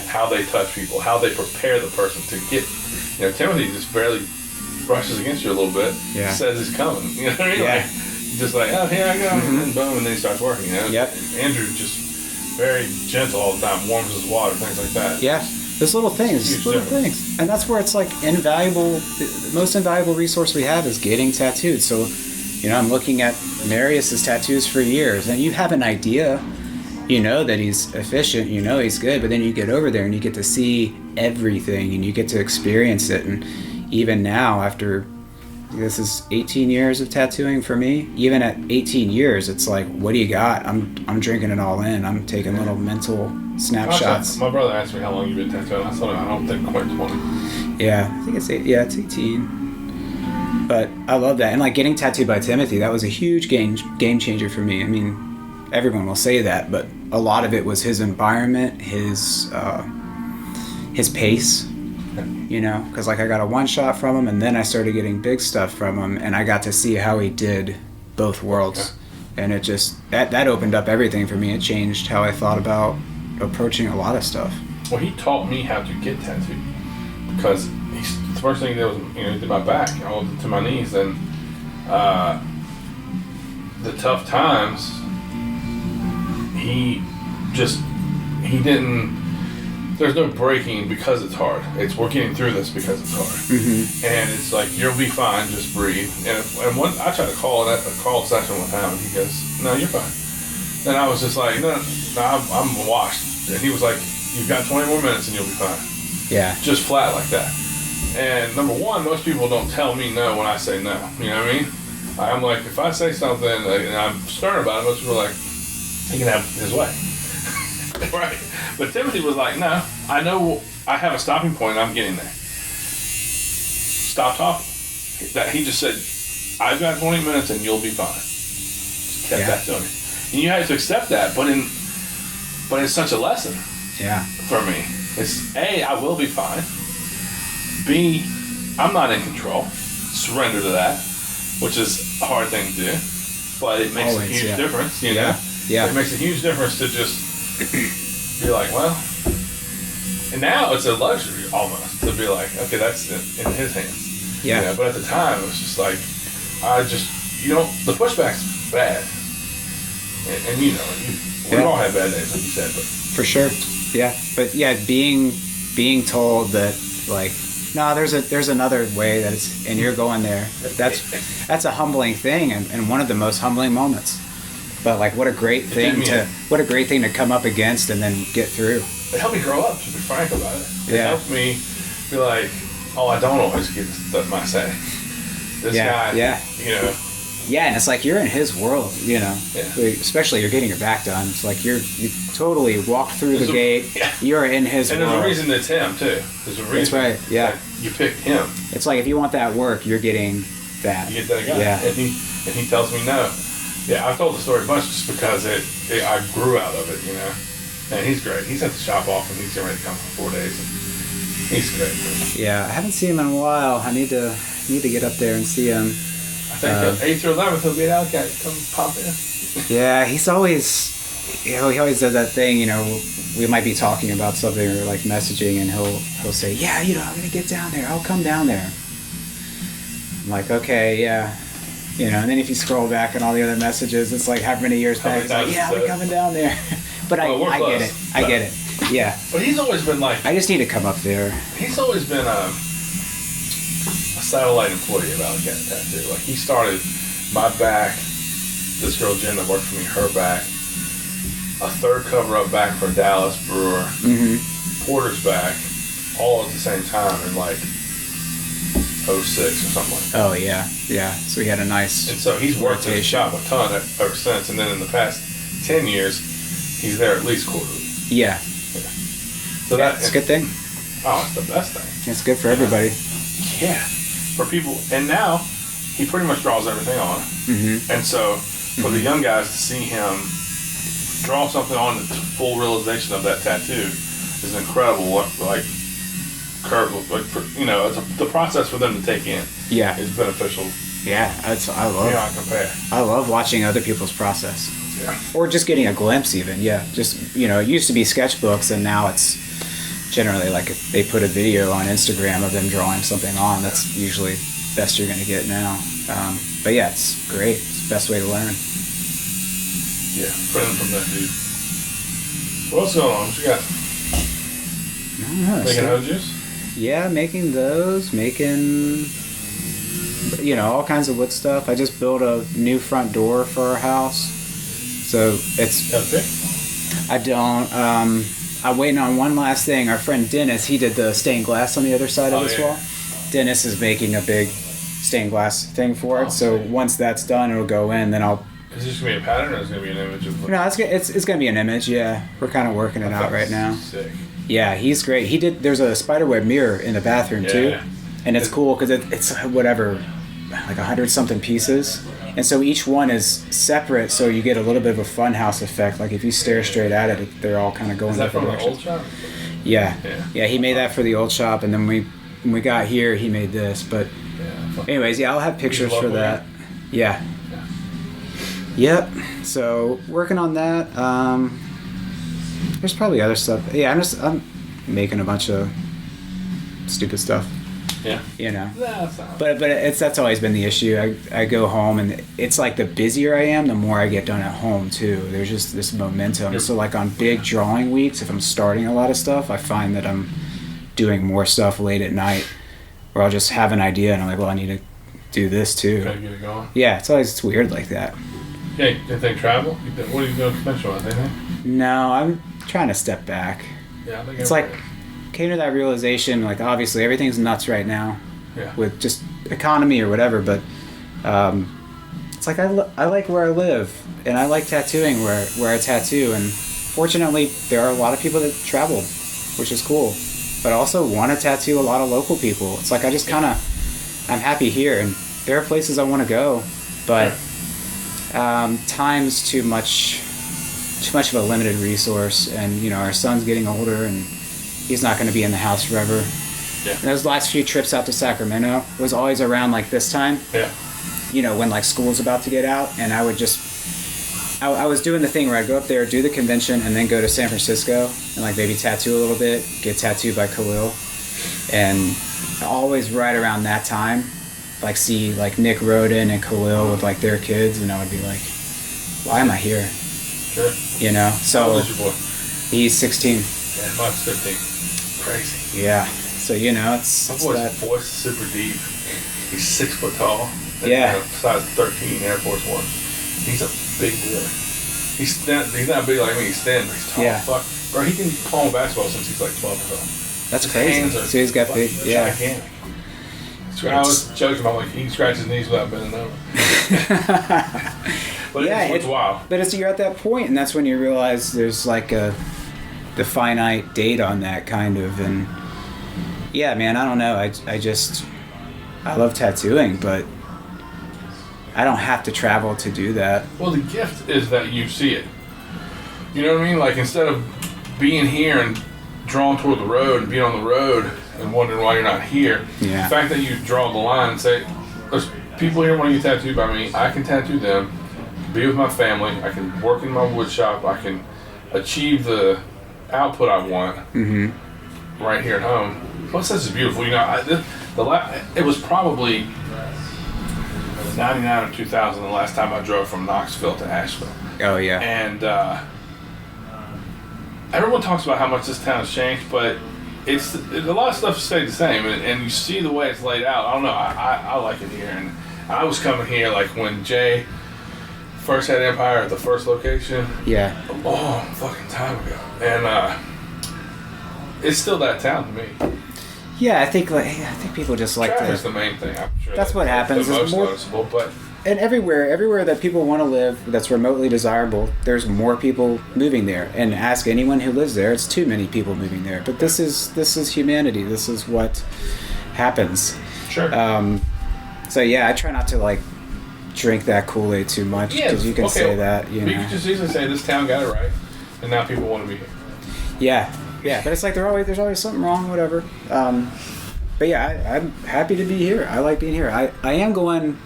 Speaker 4: how they touch people, how they prepare the person to get. You know, Timothy just barely brushes against you a little bit, says he's coming. You know what I mean? Like, just like, oh, here I go, and then boom, and then he starts working. You know? Andrew just very gentle all the time, warms his water, things like that.
Speaker 5: Yeah. There's little things, and that's where it's like invaluable. The most invaluable resource we have is getting tattooed. So, you know, I'm looking at Marius's tattoos for years, and you have an idea, you know that he's efficient, you know he's good, but then you get over there and you get to see everything, and you get to experience it. And even now, after this is 18 years of tattooing for me, even at 18 years, it's like, what do you got? I'm drinking it all in. I'm taking little mental snapshots.
Speaker 4: My brother asked me how long you've been tattooing. I told him I don't think quite 20.
Speaker 5: Yeah, I think it's 18. But I love that. And like getting tattooed by Timothy, that was a huge game changer for me. I mean, everyone will say that, but a lot of it was his environment, his pace. You know, because like I got a one shot from him, and then I started getting big stuff from him, and I got to see how he did both worlds, and it just that opened up everything for me. It changed how I thought about approaching a lot of stuff.
Speaker 4: Well, he taught me how to get tattooed, because the first thing he did was, you know, he did my back, all to my knees, and the tough times, he didn't. There's no breaking because it's hard. We're getting through this because it's hard. And it's like, you'll be fine, just breathe. And I tried to call a session with him, and he goes, no, you're fine. And I was just like, no, I'm washed. And he was like, you've got 20 more minutes and you'll be fine. Yeah. Just flat like that. And number one, most people don't tell me no when I say no. You know what I mean? I'm like, if I say something and I'm stern about it, most people are like, he can have his way. Right. But Timothy was like, no, I know I have a stopping point, I'm getting there. Stop talking. He just said, I've got 20 minutes and you'll be fine. Just kept that to me. And you have to accept that, but it's such a lesson. Yeah. For me. It's A, I will be fine. B, I'm not in control. Surrender to that, which is a hard thing to do. But it makes a huge difference, you know? Yeah. It makes a huge difference to just be like, well, and now it's a luxury almost to be like, okay, that's in his hands. Yeah. You know, but at the time, it was just like, the pushback's bad. And you know, we all have bad days, like you said. But.
Speaker 5: For sure. Yeah. But yeah, being told that, like, no, there's another way and you're going there. That's a humbling thing, and one of the most humbling moments. But like, what a great thing to come up against and then get through.
Speaker 4: It helped me grow up, to be frank about it. It helped me be like, oh, I don't always get my say. This guy, you know.
Speaker 5: Yeah, and it's like you're in his world, you know. Yeah. Especially you're getting your back done. It's like you totally walked through the gate. Yeah. You're in his world.
Speaker 4: And there's a reason it's him too. There's a reason.
Speaker 5: That's right. Yeah.
Speaker 4: You picked him.
Speaker 5: It's like if you want that work, you're getting that.
Speaker 4: You get that guy. Yeah. And he tells me no. Yeah, I've told the story a bunch just because I grew out of it, you know. And he's great. He's at the shop often. He's getting ready to come for 4 days. And he's great.
Speaker 5: Yeah, I haven't seen him in a while. I need to get up there and see him.
Speaker 4: I think 8th or 11th he'll be at Alcat. Come pop in.
Speaker 5: Yeah, he always does that thing, you know. We might be talking about something or like messaging, and he'll say, yeah, you know, I'm gonna get down there. I'll come down there. I'm like, okay, yeah. You know, and then if you scroll back and all the other messages, it's like how many years back, it's like, yeah, we're coming down there. But I get it. I get it. Yeah.
Speaker 4: But he's always been like...
Speaker 5: I just need to come up there.
Speaker 4: He's always been a satellite employee of Alcat Tattoo. Like, he started my back, this girl Jen that worked for me, her back, a third cover-up back for Dallas Brewer, Porter's back, all at the same time in like 06 or something like that.
Speaker 5: Oh, yeah. Yeah. So he had a nice...
Speaker 4: And so he's worked at the shop a ton ever since. And then in the past 10 years, he's there at least quarterly.
Speaker 5: Yeah. So that's a good thing.
Speaker 4: Oh, it's the best thing.
Speaker 5: It's good for everybody.
Speaker 4: Yeah. For people. And now, he pretty much draws everything on. And so for the young guys to see him draw something on the full realization of that tattoo is incredible. Like the process for them to take in is beneficial.
Speaker 5: Yeah, I love watching other people's process.
Speaker 4: Yeah.
Speaker 5: Or just getting a glimpse even, Just, it used to be sketchbooks and now it's generally like if they put a video on Instagram of them drawing something on, that's usually the best you're going to get now. But yeah, it's great. It's the best way to learn.
Speaker 4: Yeah, learn from that dude. What else going on? What you got?
Speaker 5: I don't know.
Speaker 4: Making hoe juice?
Speaker 5: Yeah, making those, all kinds of wood stuff. I just built a new front door for our house. So it's...
Speaker 4: Okay.
Speaker 5: I don't. I'm waiting on one last thing. Our friend Dennis, he did the stained glass on the other side of this wall. Dennis is making a big stained glass thing for it. So once that's done, it'll go in. Then I'll...
Speaker 4: Is this going to be a pattern or is it going to be an image of...
Speaker 5: No, it's going to be an image, yeah. We're kind of working it out right now.
Speaker 4: Sick.
Speaker 5: Yeah, he's great. There's a spiderweb mirror in the bathroom too. And it's cool because it's whatever, like 100-something pieces. And so each one is separate, so you get a little bit of a funhouse effect. Like if you stare straight at it, they're all kind of going different directions.
Speaker 4: Is that from the old shop?
Speaker 5: Yeah, he made that for the old shop, and then when we got here, he made this. But anyways, I'll have pictures for that. Yeah. Yep. So working on that. There's probably other stuff. Yeah, I'm making a bunch of stupid stuff.
Speaker 4: Yeah.
Speaker 5: But that's always been the issue. I go home and it's like the busier I am, the more I get done at home too. There's just this momentum. So like on big drawing weeks, if I'm starting a lot of stuff, I find that I'm doing more stuff late at night, or I'll just have an idea and I'm like, well, I need to do this too.
Speaker 4: Try to get it going.
Speaker 5: Yeah, it's weird like that.
Speaker 4: Yeah, anything travel? What are you doing conventional with? Anything?
Speaker 5: No, I'm trying to step back.
Speaker 4: Yeah, I think
Speaker 5: it's like came to that realization, like obviously everything's nuts right now with just economy or whatever, but it's like I like where I live and I like tattooing where I tattoo, and fortunately there are a lot of people that travel, which is cool, but also want to tattoo a lot of local people. It's like I just kind of I'm happy here, and there are places I want to go, but time's too much of a limited resource, and our son's getting older and he's not going to be in the house forever. Yeah. And those last few trips out to Sacramento was always around like this time.
Speaker 4: Yeah.
Speaker 5: When like school's about to get out, and I would just I was doing the thing where I'd go up there, do the convention, and then go to San Francisco and like maybe tattoo a little bit, get tattooed by Khalil, and always right around that time, like see like Nick Roden and Khalil with like their kids, and I would be like, why am I here?
Speaker 4: Sure.
Speaker 5: So
Speaker 4: how old is your boy?
Speaker 5: He's 16.
Speaker 4: Yeah, mine's 15. Crazy.
Speaker 5: Yeah. So it's
Speaker 4: my boy's voice is super deep. He's 6 foot tall.
Speaker 5: Yeah.
Speaker 4: Size 13 Air Force One. He's a big boy. He's not big like me. He's thin, but he's tall.
Speaker 5: Yeah.
Speaker 4: Fuck. Bro, he can play basketball since he's like 12 or so.
Speaker 5: That's crazy. So he's got big. Yeah.
Speaker 4: Gigantic. I was joking about like he can scratch his knees without bending over. But it's wild.
Speaker 5: But you're at that point, and that's when you realize there's like the finite date on that kind of, and yeah, man, I don't know. I love tattooing, but I don't have to travel to do that.
Speaker 4: Well, the gift is that you see it. You know what I mean? Like instead of being here and drawn toward the road and being on the road and wondering why you're not here, the fact that you draw the line and say, there's people here want to get tattooed by me, I can tattoo them, be with my family, I can work in my wood shop, I can achieve the output I want right here at home. Plus, this is beautiful. It was probably 99 or 2000 the last time I drove from Knoxville to Asheville.
Speaker 5: Oh yeah.
Speaker 4: And everyone talks about how much this town has changed, but a lot of stuff stayed the same, and you see the way it's laid out. I don't know. I like it here, and I was coming here like when Jay first had Empire at the first location.
Speaker 5: Yeah.
Speaker 4: A long fucking time ago, and it's still that town to me.
Speaker 5: Yeah, I think people just like
Speaker 4: traffic's the main thing. I'm sure
Speaker 5: that's what happens.
Speaker 4: The most noticeable, but
Speaker 5: and everywhere that people want to live that's remotely desirable, there's more people moving there. And ask anyone who lives there, it's too many people moving there. But this is humanity. This is what happens.
Speaker 4: Sure.
Speaker 5: So yeah, I try not to like drink that Kool-Aid too much, because you can say that, you
Speaker 4: We
Speaker 5: know.
Speaker 4: could just easily say this town got it right, and now people want to be here.
Speaker 5: Yeah, but it's like there's always something wrong, whatever. But yeah, I'm happy to be here. I like being here. I am going.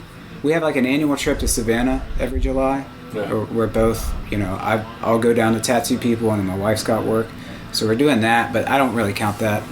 Speaker 5: We have like an annual trip to Savannah every July.
Speaker 4: Yeah.
Speaker 5: We're both, you know, I'll go down to Tattoo People, and then my wife's got work, so we're doing that. But I don't really count that.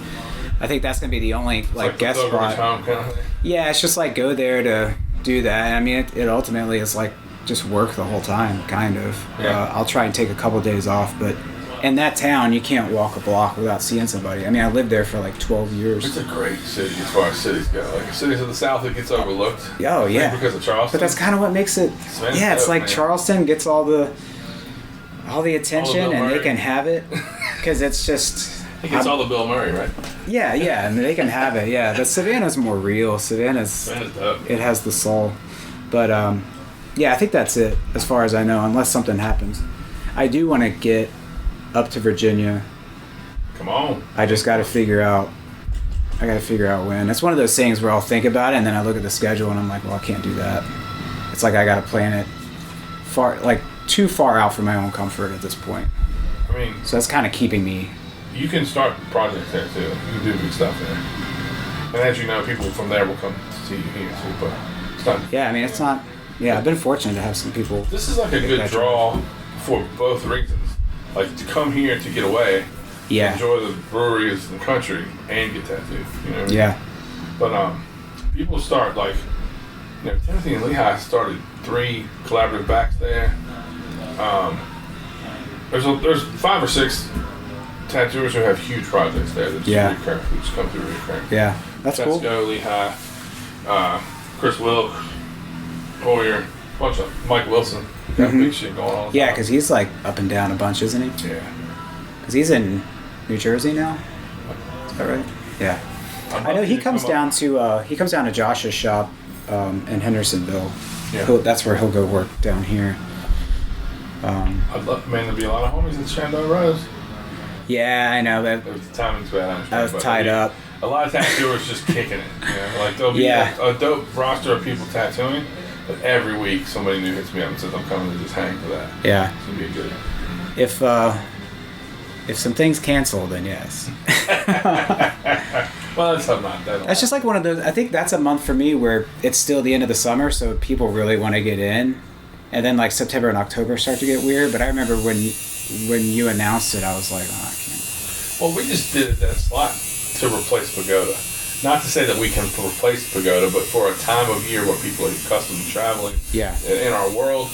Speaker 5: I think that's gonna be the only like guest spot.
Speaker 4: Kind of thing.
Speaker 5: Yeah, it's just like go there to do that. I mean, it ultimately is like just work the whole time, kind of.
Speaker 4: Yeah.
Speaker 5: I'll try and take a couple days off, but in that town, you can't walk a block without seeing somebody. I mean, I lived there for like 12 years.
Speaker 4: It's a great city as far as cities go. Like cities of the South, it gets overlooked.
Speaker 5: Oh, yeah.
Speaker 4: Because of Charleston.
Speaker 5: But that's kind of what makes it.
Speaker 4: Savannah's
Speaker 5: Yeah, it's
Speaker 4: dope,
Speaker 5: like
Speaker 4: man.
Speaker 5: Charleston gets all the attention,
Speaker 4: Bill
Speaker 5: and they
Speaker 4: Murray.
Speaker 5: can have it because it's just.
Speaker 4: It gets all the Bill Murray, right?
Speaker 5: Yeah, I mean, they can have it. Yeah, but Savannah's more real.
Speaker 4: Savannah's dope.
Speaker 5: It has the soul. But yeah, I think that's it as far as I know, unless something happens. I do want to get up to Virginia.
Speaker 4: Come on.
Speaker 5: I just got to figure out. I got to figure out when. It's one of those things where I'll think about it, and then I look at the schedule and I'm like, well, I can't do that. It's like I got to plan it too far out for my own comfort at this point.
Speaker 4: I mean,
Speaker 5: So that's kind of keeping me.
Speaker 4: you can start projects there too. You can do good stuff there. And as you know, people from there will come to see you here too. But it's not.
Speaker 5: Yeah, I mean, it's not. Yeah, I've been fortunate to have some people.
Speaker 4: This is like a good draw for both reasons. Like to come here to get away,
Speaker 5: Yeah.
Speaker 4: enjoy the breweries and country, and get tattooed. You know what I mean?
Speaker 5: Yeah.
Speaker 4: But people start like, you know, Timothy and Lehigh started 3 collaborative backs there. There's 5 or 6 tattooers who have huge projects there that just
Speaker 5: Yeah.
Speaker 4: recur, who just come through recur.
Speaker 5: Yeah. That's cool.
Speaker 4: Tesco, Lehigh, Chris Wilk, Hoyer, bunch of Mike Wilson. Got big shit going on.
Speaker 5: Yeah, because he's like up and down a bunch, isn't he?
Speaker 4: Yeah.
Speaker 5: Because he's in New Jersey now. Is that right? Yeah. I know he comes down to Josh's shop in Hendersonville.
Speaker 4: Yeah.
Speaker 5: That's where he'll go work down here.
Speaker 4: I'd love, man, there'd be a lot of homies at Shenandoah Rose.
Speaker 5: Yeah, I know that.
Speaker 4: If the timing's bad, I understand.
Speaker 5: I was
Speaker 4: but
Speaker 5: tied
Speaker 4: I mean,
Speaker 5: up.
Speaker 4: A lot of tattooers just kicking it. You know? Like there'll be a dope roster of people tattooing, but every week somebody new hits me up and says I'm coming to just hang for that.
Speaker 5: Yeah.
Speaker 4: It's gonna be good.
Speaker 5: If some things cancel, then yes.
Speaker 4: Well, that's not that.
Speaker 5: That's just like one of those. I think that's a month for me where it's still the end of the summer, so people really want to get in, and then like September and October start to get weird. But I remember when you announced it, I was like, oh, I can't.
Speaker 4: Well, we just did that slot to replace Pagoda. Not to say that we can replace Pagoda, but for a time of year where people are accustomed to traveling
Speaker 5: Yeah.
Speaker 4: in our world.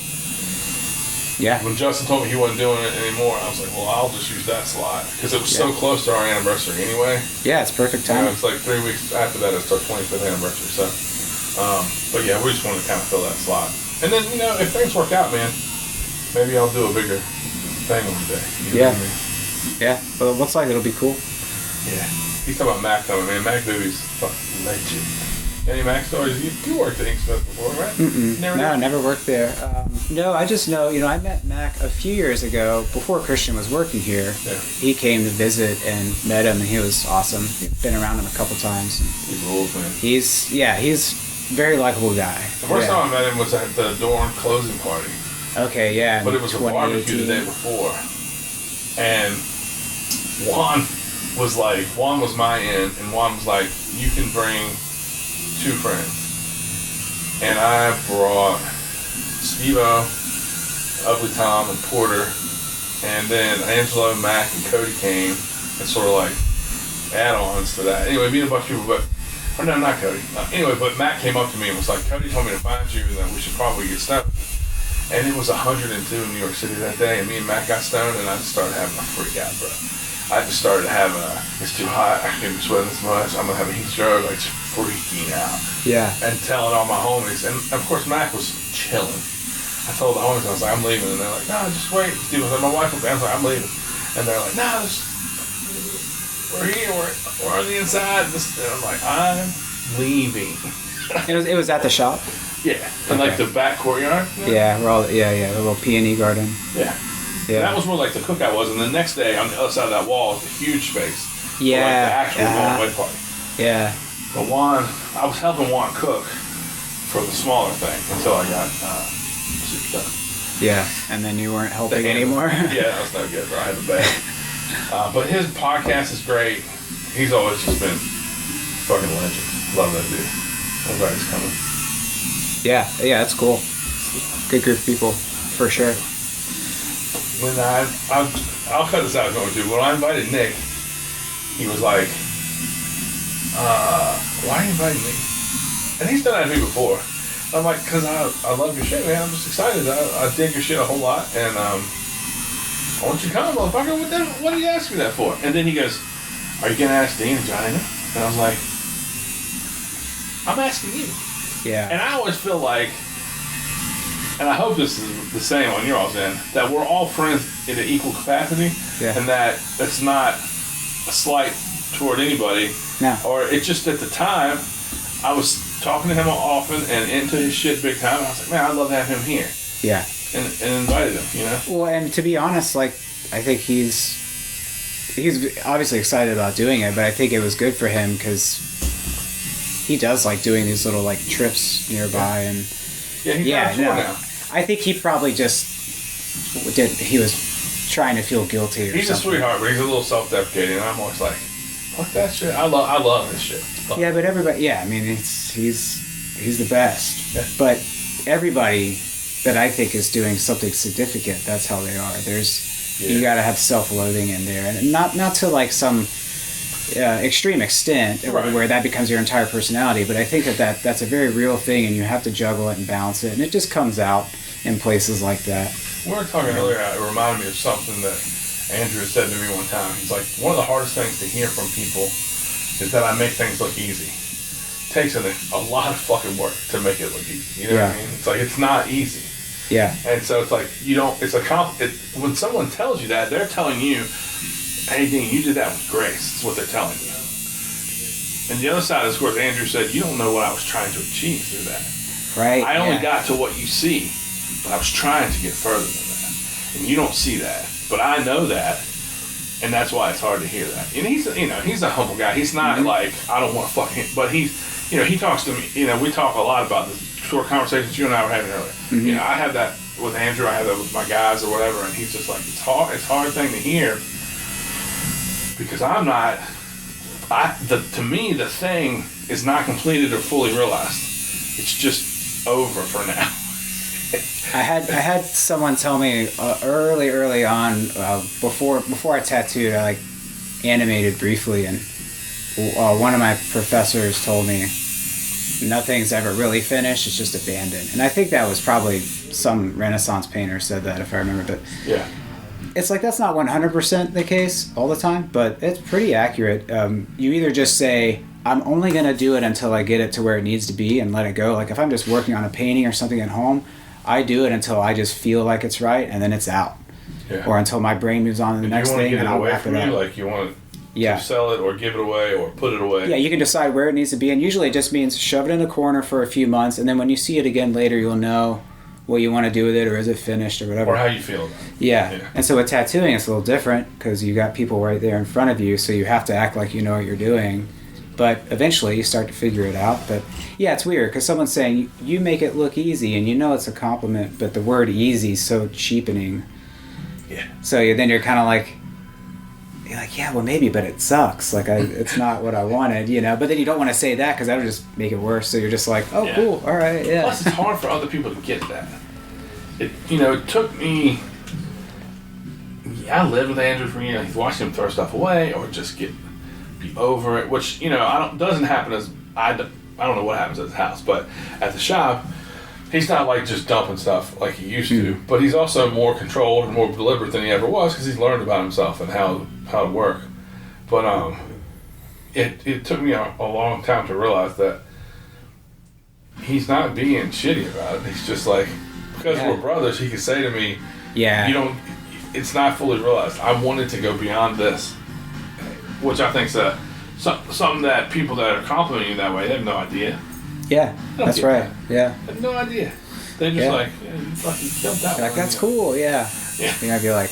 Speaker 5: Yeah.
Speaker 4: When Justin told me he wasn't doing it anymore, I was like, well, I'll just use that slot. Because it was so close to our anniversary anyway.
Speaker 5: Yeah, it's perfect
Speaker 4: You know,
Speaker 5: time.
Speaker 4: it's like 3 weeks after that, it's our 25th anniversary. So, but yeah, we just wanted to kind of fill that slot. And then, you know, if things work out, man, maybe I'll do a bigger thing one day. You know what I mean?
Speaker 5: Yeah. Well, it looks like it'll be cool.
Speaker 4: Yeah. He's talking about Mac coming, man. Mac Booby's fucking legend. Any Mac stories? You worked at Inksmith before, right?
Speaker 5: No, never worked there. No, I just know, I met Mac a few years ago before Christian was working here.
Speaker 4: Yeah.
Speaker 5: He came to visit and met him, and he was awesome. Been around him a couple times.
Speaker 4: He rules, man.
Speaker 5: He's a very likable guy.
Speaker 4: The first time I met him was at the Dorn closing party.
Speaker 5: Okay, yeah.
Speaker 4: But it was a barbecue the day before. And Juan was my end, and Juan was like, you can bring 2 friends. And I brought Steve-O, Ugly Tom, and Porter, and then Angelo, Mac, and Cody came, and sort of like add-ons to that. Anyway, being a bunch of people, or no, not Cody. Anyway, but Mac came up to me and was like, Cody told me to find you, and that we should probably get stoned. And it was 102 in New York City that day, and me and Mac got stoned, and I just started having a freak out, bro. I just started having it's too hot, I can't be sweating this much, I'm gonna have a heat stroke, like just freaking out.
Speaker 5: Yeah.
Speaker 4: And telling all my homies, and of course Mac was chilling. I told the homies, I was like, I'm leaving, and they're like, no, just wait. Steve was like, my wife will be, I was like, I'm leaving. And they're like, no, we're here, we're on the inside. And I'm like, I'm leaving.
Speaker 5: It was at the shop?
Speaker 4: Yeah, in like the back courtyard. You know?
Speaker 5: Yeah, the little peony garden.
Speaker 4: Yeah.
Speaker 5: Yeah.
Speaker 4: That was where like the cookout was, and the next day on the other side of that wall was a huge space.
Speaker 5: Yeah.
Speaker 4: For, like, the actual going away party.
Speaker 5: Yeah.
Speaker 4: But Juan, I was helping Juan cook for the smaller thing until I got super done.
Speaker 5: Yeah, and then you weren't helping anymore.
Speaker 4: Yeah, that was no good. I had a bad. But his podcast is great. He's always just been fucking legend. Love that dude. I'm glad he's coming.
Speaker 5: Yeah, that's cool. Good group of people, for sure.
Speaker 4: When I'll cut this out going to. When I invited Nick, he was like, why are you inviting me? And he's done that to me before. I'm like, because I love your shit, man. I'm just excited. I dig your shit a whole lot. And I want you to come, motherfucker. What did you ask me that for? And then he goes, are you going to ask Dean and Johnny? And I was like, I'm asking you.
Speaker 5: Yeah.
Speaker 4: And I always feel like, and I hope this is the same on your all's end, that we're all friends in an equal capacity.
Speaker 5: Yeah.
Speaker 4: And that it's not a slight toward anybody.
Speaker 5: No.
Speaker 4: Or it's just at the time, I was talking to him often and into his shit big time. And I was like, man, I'd love to have him here.
Speaker 5: Yeah.
Speaker 4: And invited him, you know?
Speaker 5: Well, and to be honest, like, I think he's obviously excited about doing it, but I think it was good for him because he does like doing these little like trips nearby and
Speaker 4: He's on tour now.
Speaker 5: I think he probably just he was trying to feel guilty or
Speaker 4: He's
Speaker 5: something.
Speaker 4: a sweetheart, but he's a little self-deprecating, and I'm always like, fuck that shit. I love this shit.
Speaker 5: Yeah, but everybody, I mean, he's the best.
Speaker 4: Yeah.
Speaker 5: But everybody that I think is doing something significant, that's how they are. You got to have self-loathing in there, and not to like some extreme extent where that becomes your entire personality. But I think that's a very real thing, and you have to juggle it and balance it, and it just comes out in places like that.
Speaker 4: We were talking earlier. It reminded me of something that Andrew said to me one time. He's like, one of the hardest things to hear from people is that I make things look easy. It takes a lot of fucking work to make it look easy. You know what I mean? It's like, it's not easy.
Speaker 5: Yeah.
Speaker 4: And so it's like, when someone tells you that, they're telling you, hey, Dean, you did that with grace. That's what they're telling you. And the other side is, of course, Andrew said, you don't know what I was trying to achieve through that.
Speaker 5: Right.
Speaker 4: I only got to what you see, but I was trying to get further than that. And you don't see that. But I know that, and that's why it's hard to hear that. And he's a humble guy. He's not like, I don't want to fuck him. But he talks to me, we talk a lot about the short conversations you and I were having earlier.
Speaker 5: Mm-hmm.
Speaker 4: I have that with Andrew, I have that with my guys or whatever, and he's just like, it's a hard thing to hear, because I'm not, to me, the thing is not completed or fully realized. It's just over for now.
Speaker 5: I had someone tell me early on before I tattooed, I like animated briefly, and one of my professors told me nothing's ever really finished, it's just abandoned. And I think that was probably some Renaissance painter said that, if I remember. But
Speaker 4: yeah,
Speaker 5: it's like that's not 100% the case all the time, but it's pretty accurate. You either just say, I'm only going to do it until I get it to where it needs to be and let it go. Like if I'm just working on a painting or something at home, I do it until I just feel like it's right, and then it's out. Yeah. Or until my brain moves on to the next thing, and I'll wrap it up.
Speaker 4: Like you want to sell it or give it away or put it away.
Speaker 5: Yeah, you can decide where it needs to be, and usually it just means shove it in a corner for a few months, and then when you see it again later, you'll know what you want to do with it, or is it finished, or whatever.
Speaker 4: Or how you feel about it.
Speaker 5: Yeah. And so with tattooing, it's a little different, because you got people right there in front of you, so you have to act like you know what you're doing. But eventually you start to figure it out. But yeah, it's weird, because someone's saying, you make it look easy, and you know it's a compliment, but the word easy is so cheapening.
Speaker 4: Yeah.
Speaker 5: So then you're kind of like, yeah, well maybe, but it sucks. Like it's not what I wanted, But then you don't want to say that, because that would just make it worse. So you're just like, oh, yeah. Cool, all right, yeah.
Speaker 4: Plus, it's hard for other people to get that. It took me. I lived with Andrew for he's watching him throw stuff away or just be over it, which doesn't happen as I don't know what happens at his house, but at the shop, he's not like just dumping stuff like he used to, but he's also more controlled and more deliberate than he ever was, because he's learned about himself and how to work. But it took me a long time to realize that he's not being shitty about it. He's just like, because we're brothers, he could say to me, it's not fully realized. I wanted to go beyond this, which I think is something that people that are complimenting you that way, they have no idea.
Speaker 5: Yeah, that's right. Yeah.
Speaker 4: I have no idea. They're just like, you fucking killed that one.
Speaker 5: Like, that's cool, yeah. Yeah. I'd be like,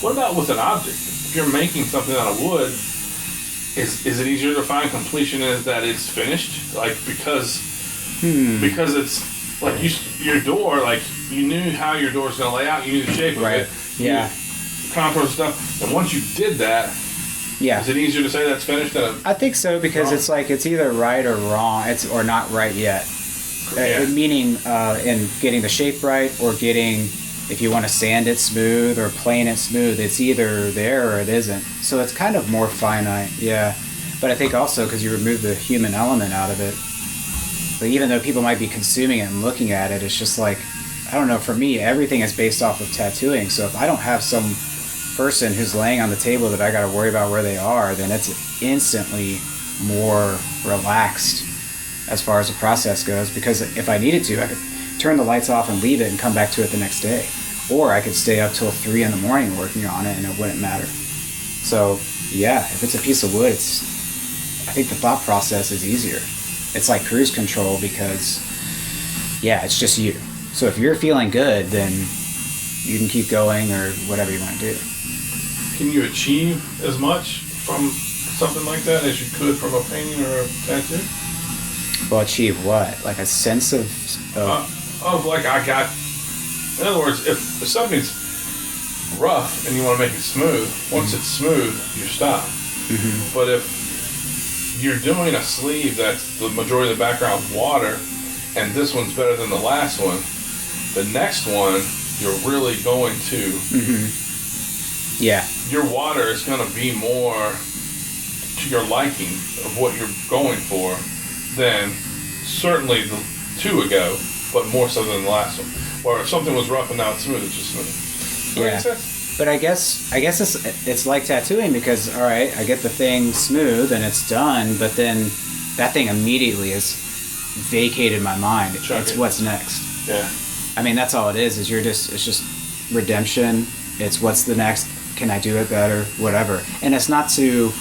Speaker 4: what about with an object? If you're making something out of wood, is it easier to find completion as that it's finished? Like, because Because it's like your door, like you knew how your door's gonna lay out, you knew the shape of it.
Speaker 5: Yeah.
Speaker 4: Contour stuff, and once you did that,
Speaker 5: Yeah.
Speaker 4: is it easier to say that's finished than
Speaker 5: I think so, because
Speaker 4: wrong?
Speaker 5: it's like it's either right or wrong, or not right yet. Meaning in getting the shape right, or getting, if you want to sand it smooth or plane it smooth, it's either there or it isn't. So it's kind of more finite, yeah. But I think also because you remove the human element out of it. But even though people might be consuming it and looking at it, it's just like, I don't know, for me, everything is based off of tattooing. So if I don't have some person who's laying on the table that I got to worry about where they are, then it's instantly more relaxed as far as the process goes, because if I needed to, I could turn the lights off and leave it and come back to it the next day, or I could stay up till 3 a.m. working on it and it wouldn't matter. So yeah, if it's a piece of wood, I think the thought process is easier. It's like cruise control, because yeah, it's just you. So if you're feeling good, then you can keep going or whatever you want to do.
Speaker 4: Can you achieve as much from something like that as you could from a painting or a tattoo?
Speaker 5: Well, achieve what? Like a sense of
Speaker 4: Like I got. In other words, if something's rough and you want to make it smooth, once it's smooth, you stop. But if you're doing a sleeve that's the majority of the background's water, and this one's better than the last one, the next one you're really going to.
Speaker 5: Yeah.
Speaker 4: Your water is going to be more to your liking of what you're going for than certainly the 2 ago, but more so than the last one. Or if something was rough and now it's smooth, it's just smooth.
Speaker 5: Yeah.
Speaker 4: Makes sense?
Speaker 5: But I guess it's like tattooing, because all right, I get the thing smooth and it's done, but then that thing immediately has vacated my mind. It's what's next.
Speaker 4: Yeah.
Speaker 5: I mean, that's all it is it's just redemption. It's what's the next, can I do it better, whatever. And it's not to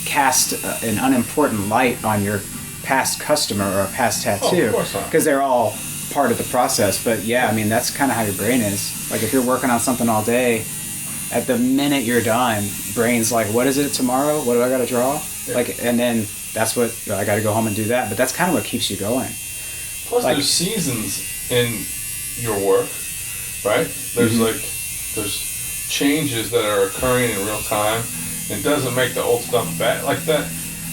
Speaker 5: cast an unimportant light on your past customer or a past tattoo,
Speaker 4: of course not.
Speaker 5: because they're all part of the process. But yeah, I mean, that's kind of how your brain is. Like if you're working on something all day, at the minute you're done, brain's like, what is it tomorrow? What do I got to draw?
Speaker 4: Yeah.
Speaker 5: Like, and then that's what I got to go home and do that. But that's kind of what keeps you going.
Speaker 4: Plus,
Speaker 5: like,
Speaker 4: there's seasons in your work, right? There's there's changes that are occurring in real time. It doesn't make the old stuff bad. Like that,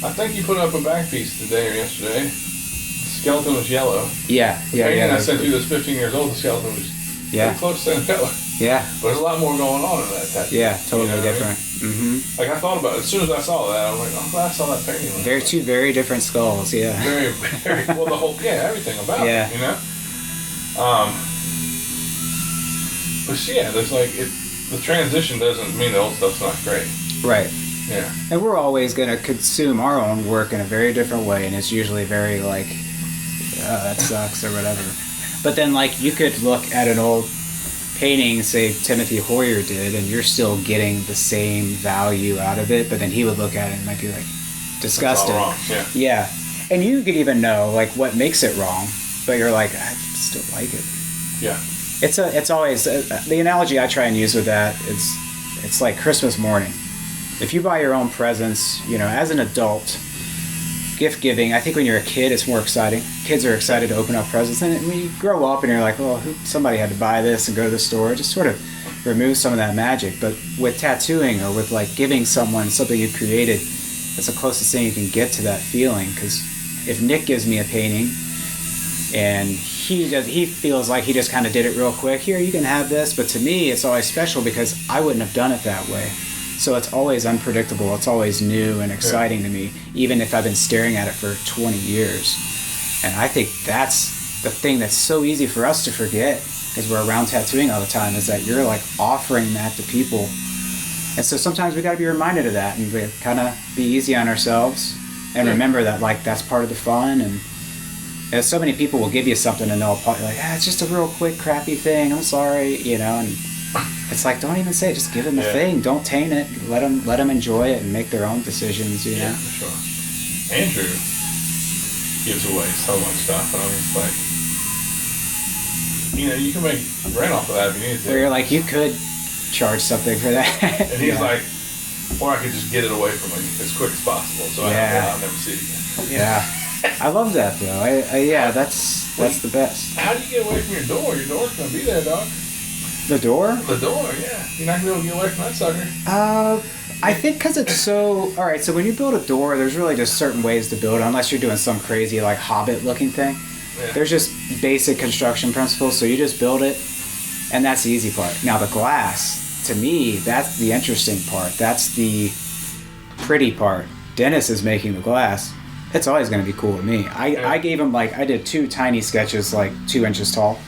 Speaker 4: I think you put up a back piece today or yesterday. The skeleton was yellow.
Speaker 5: Yeah.
Speaker 4: And I sent you this 15 years old. The skeleton was pretty close to the color.
Speaker 5: Yeah.
Speaker 4: But there's a lot more going on in that tattoo.
Speaker 5: Yeah, totally different.
Speaker 4: I mean? Like I thought about it as soon as I saw that. I'm like, I'm glad I saw that painting.
Speaker 5: Two very different skulls. Yeah.
Speaker 4: Very, very well. The whole everything about it. You know. But yeah, there's like the transition doesn't mean the old stuff's not great.
Speaker 5: Right.
Speaker 4: Yeah.
Speaker 5: And we're always going to consume our own work in a very different way, and it's usually very like, that sucks or whatever. But then like you could look at an old painting, say Timothy Hoyer did, and you're still getting the same value out of it, but then he would look at it and might be like disgusted.
Speaker 4: That's all wrong.
Speaker 5: Yeah. And you could even know like what makes it wrong, but you're like, I still like it.
Speaker 4: Yeah.
Speaker 5: It's always the analogy I try and use with that is it's like Christmas morning. If you buy your own presents, as an adult, gift giving, I think when you're a kid, it's more exciting. Kids are excited to open up presents. And when you grow up and you're like, well, somebody had to buy this and go to the store, it just sort of removes some of that magic. But with tattooing or with like giving someone something you created, that's the closest thing you can get to that feeling. Because if Nick gives me a painting and he feels like he just kind of did it real quick, here, you can have this. But to me, it's always special because I wouldn't have done it that way. So it's always unpredictable. It's always new and exciting to me, even if I've been staring at it for 20 years. And I think that's the thing that's so easy for us to forget, because we're around tattooing all the time, is that you're like offering that to people. And so sometimes we got to be reminded of that, and we kind of be easy on ourselves and remember that like that's part of the fun. And so many people will give you something and they'll probably like, it's just a real quick crappy thing, I'm sorry, and it's like, don't even say it. Just give them the thing. Don't taint it. Let them enjoy it and make their own decisions.
Speaker 4: Yeah, for sure. Andrew gives away so much stuff, and I'm just like, you can make rent off of that if you need to.
Speaker 5: Where you're like, you could charge something for that.
Speaker 4: And he's like, or I could just get it away from him as quick as possible, so I'll never see it again.
Speaker 5: Yeah. I love that though. Yeah, that's the best.
Speaker 4: How do you get away from your door? Your door's gonna be there, dog.
Speaker 5: The door?
Speaker 4: The door, yeah. You're not gonna be able to get away from that sucker.
Speaker 5: I think because it's so... Alright, so when you build a door, there's really just certain ways to build it, unless you're doing some crazy, like, Hobbit-looking thing.
Speaker 4: Yeah.
Speaker 5: There's just basic construction principles, so you just build it, and that's the easy part. Now, the glass, to me, that's the interesting part. That's the pretty part. Dennis is making the glass. It's always going to be cool to me. I gave him, like, I did 2 tiny sketches, like, 2 inches tall,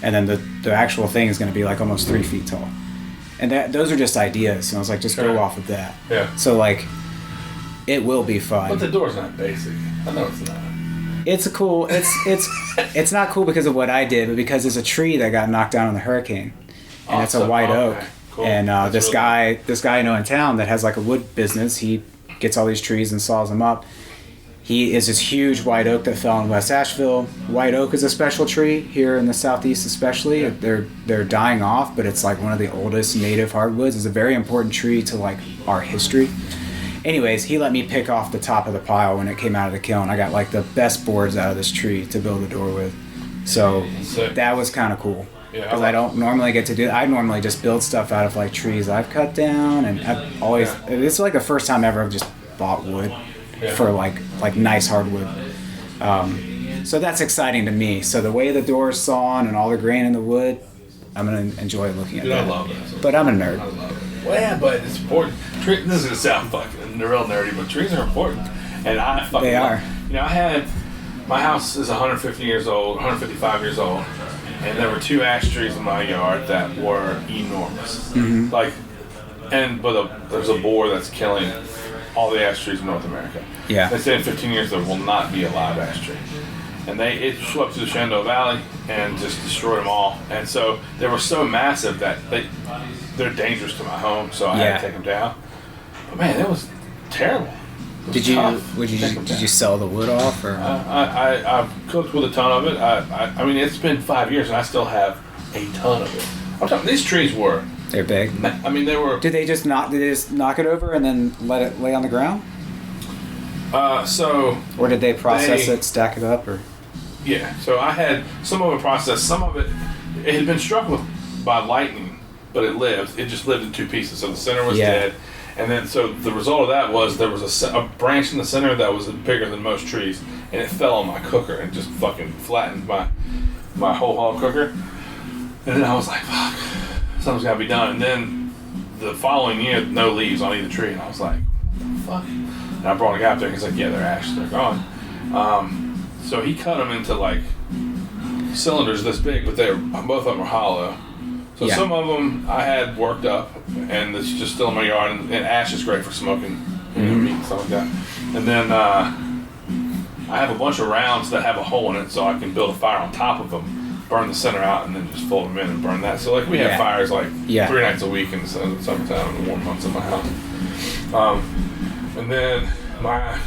Speaker 5: and then the actual thing is going to be, like, almost 3 feet tall. And those are just ideas. And I was like, just go off of that.
Speaker 4: Yeah.
Speaker 5: So, like, it will be fun.
Speaker 4: But the door's not basic. I know it's not.
Speaker 5: It's a cool. It's not cool because of what I did, but because there's a tree that got knocked down in the hurricane, and it's a white oak.
Speaker 4: Cool.
Speaker 5: And this guy I know in town that has like a wood business. He gets all these trees and saws them up. He is this huge white oak that fell in West Asheville. White oak is a special tree here in the southeast, especially. Yeah. They're dying off, but it's like one of the oldest native hardwoods. It's a very important tree to like our history. Anyways, he let me pick off the top of the pile when it came out of the kiln. I got like the best boards out of this tree to build a door with. So that was kind of cool. Because I don't normally get to do that. I normally just build stuff out of like trees I've cut down, and I've always. Yeah. It's like the first time ever I've just bought wood. Yeah. For like nice hardwood. So that's exciting to me. So the way the door is sawn and all the grain in the wood, I'm going to enjoy looking at that.
Speaker 4: I love it.
Speaker 5: But I'm a nerd.
Speaker 4: I love it. Well, yeah, but it's important. This is going to sound fucking real nerdy, but trees are important. And I fucking
Speaker 5: They are.
Speaker 4: You know, my house is 150 years old, 155 years old, and there were 2 ash trees in my yard that were enormous. Mm-hmm. There's a boar that's killing all the ash trees in North America.
Speaker 5: Yeah.
Speaker 4: They say in 15 years there will not be a live ash tree. And it swept through the Shenandoah Valley and just destroyed them all. And so they were so massive that they're dangerous to my home, so I had to take them down. But man, it was terrible.
Speaker 5: Did you sell the wood off or?
Speaker 4: I've cooked with a ton of it. I mean, it's been 5 years and I still have a ton of it. I'm talking. These trees were.
Speaker 5: They're big.
Speaker 4: I mean, they were.
Speaker 5: Did they just knock it over and then let it lay on the ground? Or did they process it, stack it up, or?
Speaker 4: Yeah. So I had some of it processed. Some of it had been struck by lightning, but it lived. It just lived in 2 pieces. So the center was dead, and then so the result of that was there was a branch in the center that was bigger than most trees, and it fell on my cooker and just fucking flattened my whole hog cooker. And then I was like, fuck. Something's got to be done. And then the following year, no leaves on either tree. And I was like, fuck. And I brought a guy up there. He's like, yeah, they're ash. They're gone. So he cut them into like cylinders this big, but both of them were hollow. So some of them I had worked up, and it's just still in my yard. And ash is great for smoking meat and stuff like that. And then I have a bunch of rounds that have a hole in it, so I can build a fire on top of them. Burn the center out and then just fold them in and burn that. So like we have fires like 3 nights a week in the summertime in the warm months in my house. And then my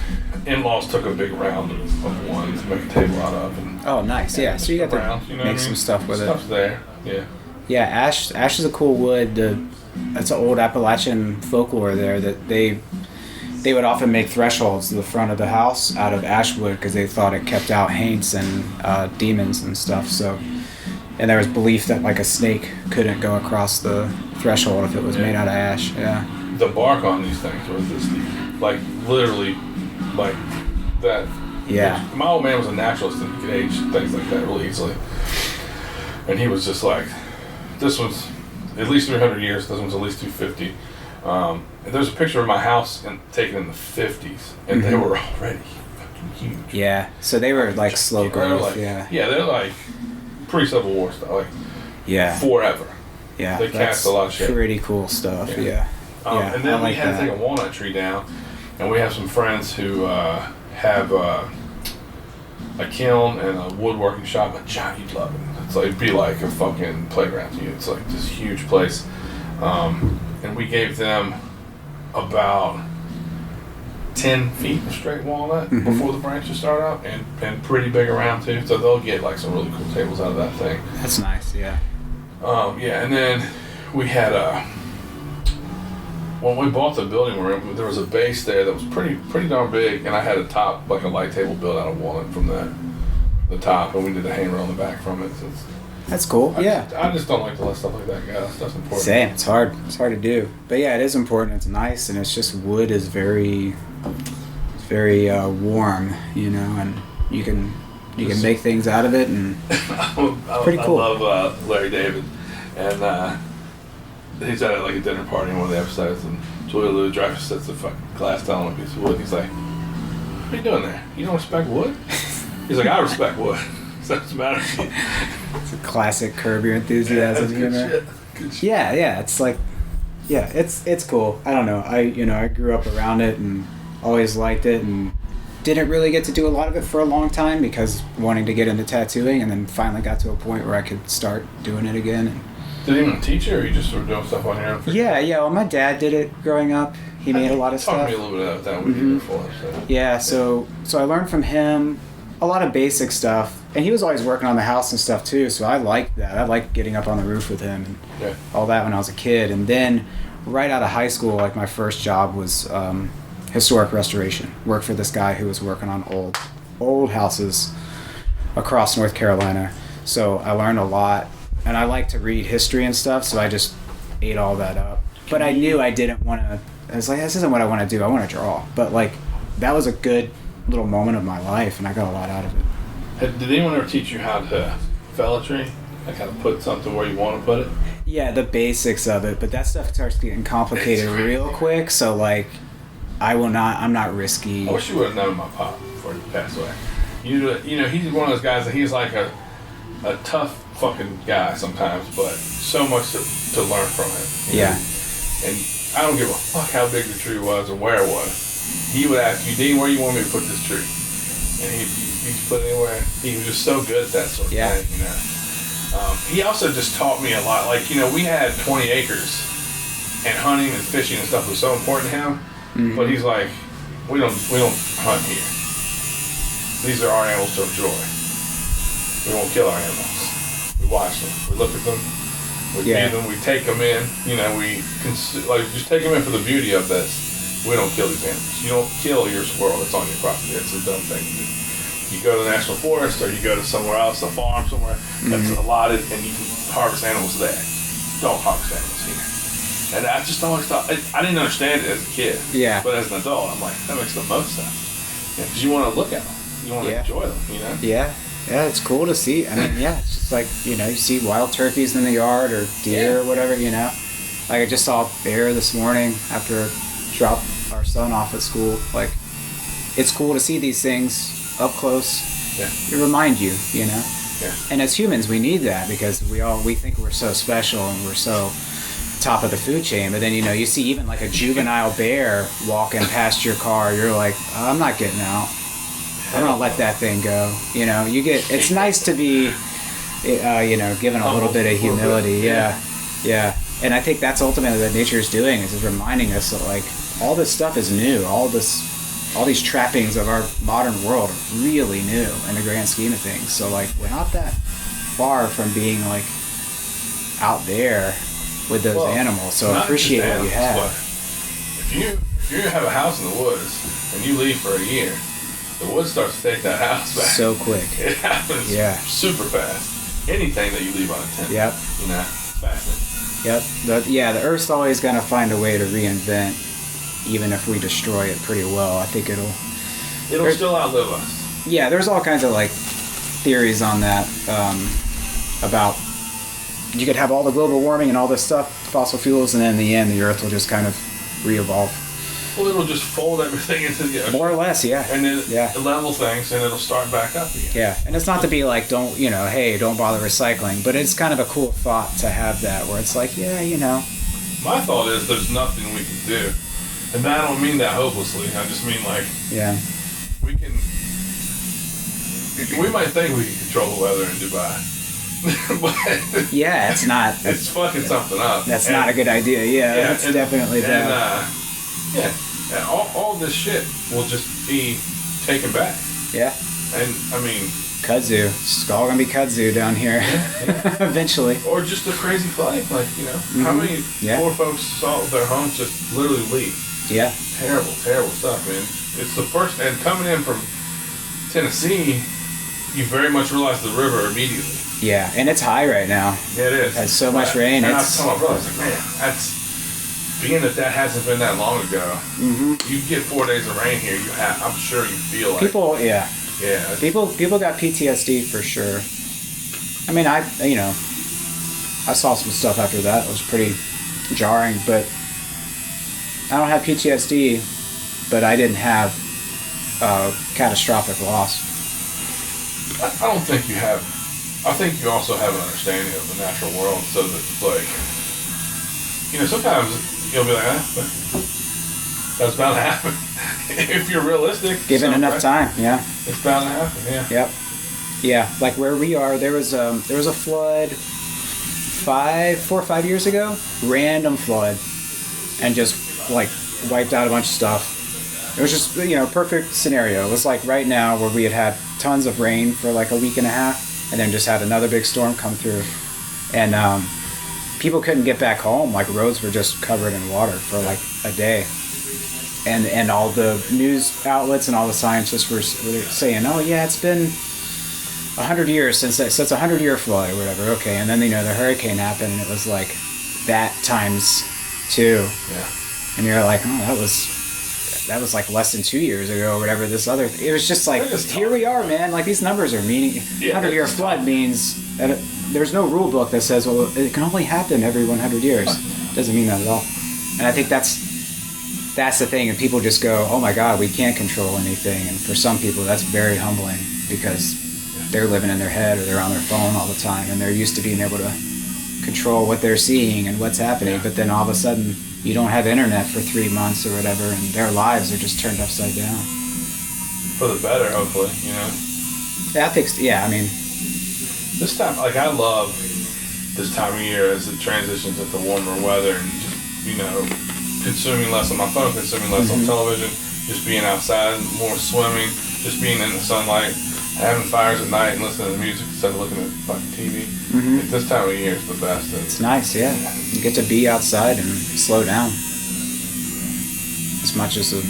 Speaker 4: in-laws took a big round of one to make a table out of. And
Speaker 5: oh, nice. Yeah. So you got to make some stuff with it.
Speaker 4: Stuff's there. Yeah.
Speaker 5: Yeah. Ash is a cool wood. That's an old Appalachian folklore there that they would often make thresholds to the front of the house out of ash wood because they thought it kept out haints and demons and stuff. So, and there was belief that like a snake couldn't go across the threshold if it was made out of ash. Yeah.
Speaker 4: The bark on these things was this, like literally, like that.
Speaker 5: Yeah.
Speaker 4: My old man was a naturalist and could age things like that really easily, and he was just like, this one's at least 300 years. This one's at least 250. And there's a picture of my house taken in the 50s, and they were already fucking huge.
Speaker 5: Yeah, so they were like slow growth.
Speaker 4: They're like pre-Civil War stuff, like forever.
Speaker 5: Yeah,
Speaker 4: they cast a lot of shit.
Speaker 5: Pretty cool stuff. Yeah.
Speaker 4: And then we had to take a walnut tree down, and we have some friends who have a kiln and a woodworking shop. But John, you'd love it. It's like it'd be like a fucking playground to you. It's like this huge place. And we gave them about 10 feet of straight walnut before the branches start out, and pretty big around too. So they'll get like some really cool tables out of that thing.
Speaker 5: That's nice, yeah.
Speaker 4: And then we had when we bought the building we're in, there was a base there that was pretty darn big, and I had a top, like a light table built out of walnut from the top, and we did a handrail on the back from it. So
Speaker 5: That's cool.
Speaker 4: I just don't like to let stuff like that go. That's important.
Speaker 5: Same. It's hard. It's hard to do. But yeah, it is important. It's nice, and it's just wood is very warm, you know, and you can make things out of it, and pretty cool.
Speaker 4: I love Larry David, and he's at like a dinner party in one of the episodes, and Julia Louis-Dreyfus sets a fucking glass down on a piece of wood. He's like, "What are you doing there? You don't respect wood?" He's like, "I respect wood." So what's the matter?
Speaker 5: It's a classic Curb Your Enthusiasm humor.
Speaker 4: Good shit.
Speaker 5: Yeah. It's like, yeah, it's cool. I don't know. I grew up around it and always liked it, and didn't really get to do a lot of it for a long time because wanting to get into tattooing, and then finally got to a point where I could start doing it again. And
Speaker 4: did he even teach you, or you just sort of doing stuff on your own?
Speaker 5: yeah. Well, my dad did it growing up. He made a lot of stuff.
Speaker 4: Talk to me a little bit about that with you before. So.
Speaker 5: Yeah, so I learned from him a lot of basic stuff, and he was always working on the house and stuff too, so I liked that. I liked getting up on the roof with him and all that when I was a kid. And then right out of high school, like my first job was historic restoration. Worked for this guy who was working on old houses across North Carolina. So I learned a lot, and I like to read history and stuff, so I just ate all that up. But I knew I didn't want to, I was like, this isn't what I want to do. I want to draw. But like, that was a good little moment of my life, and I got a lot out of it.
Speaker 4: Did anyone ever teach you how to fellatry? Like how to put something where you want to put it?
Speaker 5: Yeah, the basics of it, but that stuff starts getting complicated real quick, so like, I'm not risky.
Speaker 4: I wish you would have known my pop before he passed away. You know, he's one of those guys that he's like a tough fucking guy sometimes, but so much to learn from him.
Speaker 5: Yeah.
Speaker 4: And I don't give a fuck how big the tree was or where it was. He would ask you, "Dean, where do you want me to put this tree?" And he'd put it anywhere. He was just so good at that sort of thing, you know. He also just taught me a lot. Like, you know, we had 20 acres, and hunting and fishing and stuff was so important to him. Mm-hmm. But he's like, we don't hunt here. These are our animals to enjoy. We won't kill our animals. We watch them. We look at them. We feed them. We take them in. You know, just take them in for the beauty of this. We don't kill these animals. You don't kill your squirrel that's on your property. It's a dumb thing to do. You go to the national forest, or you go to somewhere else, a farm somewhere that's allotted, and you can harvest animals there. Don't harvest animals here. And I just always thought, I didn't understand it as a kid. Yeah. But as an adult, I'm like, that makes the most sense. Because you want to look at them. You want to enjoy them, you know?
Speaker 5: Yeah. Yeah, it's cool to see. I mean, it's just like, you know, you see wild turkeys in the yard or deer or whatever, you know? Like, I just saw a bear this morning after I dropped our son off at school. Like, it's cool to see these things up close. Yeah. It remind you, you know? Yeah. And as humans, we need that because we think we're so special and we're so top of the food chain, but then, you know, you see even like a juvenile bear walking past your car, you're like, I'm not getting out. I'm gonna let that thing go. You know, it's nice to be, you know, given a little bit of humility. Yeah. And I think that's ultimately what nature is doing, is reminding us that like all this stuff is new. All these trappings of our modern world are really new in the grand scheme of things. So like, we're not that far from being like out there with those animals, so appreciate what you have.
Speaker 4: If you have a house in the woods and you leave for a year, the woods starts to take that house back.
Speaker 5: So quick.
Speaker 4: It happens super fast. Anything that you leave unattended. Yep. You know, it's fascinating.
Speaker 5: Yep. The Earth's always going to find a way to reinvent, even if we destroy it pretty well. I think
Speaker 4: it'll still outlive us.
Speaker 5: Yeah, there's all kinds of like theories on that, about you could have all the global warming and all this stuff, fossil fuels, and then in the end, the Earth will just kind of re-evolve.
Speaker 4: Well, it'll just fold everything into the ocean.
Speaker 5: More or less, yeah.
Speaker 4: And it'll level things, and it'll start back up again.
Speaker 5: Yeah, and it's not to be like, don't bother recycling, but it's kind of a cool thought to have that, where it's like, you know.
Speaker 4: My thought is there's nothing we can do. And I don't mean that hopelessly. I just mean like, we might think we can control the weather in Dubai. But
Speaker 5: it's not.
Speaker 4: It's fucking something up.
Speaker 5: That's not a good idea. That's definitely bad.
Speaker 4: And all this shit will just be taken back.
Speaker 5: Yeah.
Speaker 4: And I mean,
Speaker 5: Kudzu. It's all gonna be kudzu down here eventually.
Speaker 4: Or just a crazy flight, like, you know. How many poor folks saw their homes just literally leave?
Speaker 5: Yeah.
Speaker 4: Terrible, terrible stuff, man. It's the first, and coming in from Tennessee, you very much realize the river immediately.
Speaker 5: Yeah, and it's high right now.
Speaker 4: Yeah, it is.
Speaker 5: It has so much rain.
Speaker 4: And I was telling my brother, I was like, man, that's, being that hasn't been that long ago, you get 4 days of rain here, I'm sure you feel like.
Speaker 5: People, yeah.
Speaker 4: Yeah.
Speaker 5: People got PTSD for sure. I mean, I saw some stuff after that. It was pretty jarring, but I don't have PTSD, but I didn't have catastrophic loss.
Speaker 4: I don't think you have. I think you also have an understanding of the natural world, so that, like, you know, sometimes you'll be like, that's bound to happen. If you're realistic.
Speaker 5: Given enough time, yeah.
Speaker 4: It's bound to happen, yeah.
Speaker 5: Yep. Yeah, like where we are, there was a flood 4 or 5 years ago, random flood, and just like wiped out a bunch of stuff. It was just, you know, perfect scenario. It was like right now where we had tons of rain for like a week and a half, and then just had another big storm come through, and people couldn't get back home. Like roads were just covered in water for like a day. And all the news outlets and all the scientists were saying, oh yeah, it's been 100 years since it's a 100-year flood or whatever. Okay, and then, you know, the hurricane happened, and it was like that times 2.
Speaker 4: Yeah.
Speaker 5: And you're like, oh, that was like less than 2 years ago or whatever. This other, it was just like, here we are, man. Like these numbers are meaning. 100-year flood means that there's no rule book that says, well, it can only happen every 100 years. Doesn't mean that at all. And I think that's the thing, and people just go, oh my God, we can't control anything. And for some people, that's very humbling because they're living in their head or they're on their phone all the time, and they're used to being able to control what they're seeing and what's happening. Yeah. But then all of a sudden, you don't have internet for 3 months or whatever, and their lives are just turned upside down.
Speaker 4: For the better, hopefully, you know.
Speaker 5: Yeah, I mean,
Speaker 4: this time, like, I love this time of year as it transitions into warmer weather and just, you know, consuming less on my phone, consuming less on television, just being outside, more swimming, just being in the sunlight, having fires at night and listening to music instead of looking at fucking TV. This time of year is the best.
Speaker 5: It's nice, yeah. You get to be outside and slow down as much as the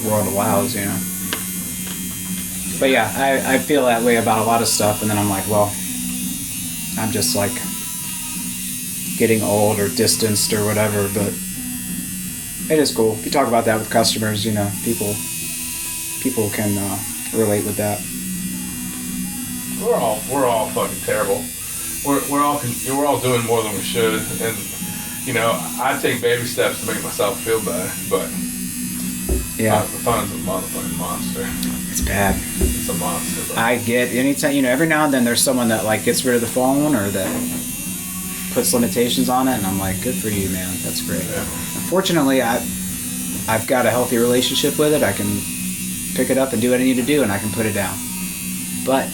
Speaker 5: world allows, you know. But yeah, I feel that way about a lot of stuff, and then I'm like, well, I'm just like getting old or distanced or whatever, but it is cool. If you talk about that with customers, you know, people can relate with that.
Speaker 4: We're all fucking terrible. We're all doing more than we should, and you know, I take baby steps to make myself feel better, but
Speaker 5: yeah,
Speaker 4: the phone's a motherfucking monster.
Speaker 5: It's bad.
Speaker 4: It's a monster. But
Speaker 5: I get anytime, you know, every now and then there's someone that like gets rid of the phone or that puts limitations on it, and I'm like, good for you, man. That's great.
Speaker 4: Yeah.
Speaker 5: Unfortunately, I've got a healthy relationship with it. I can pick it up and do what I need to do, and I can put it down. But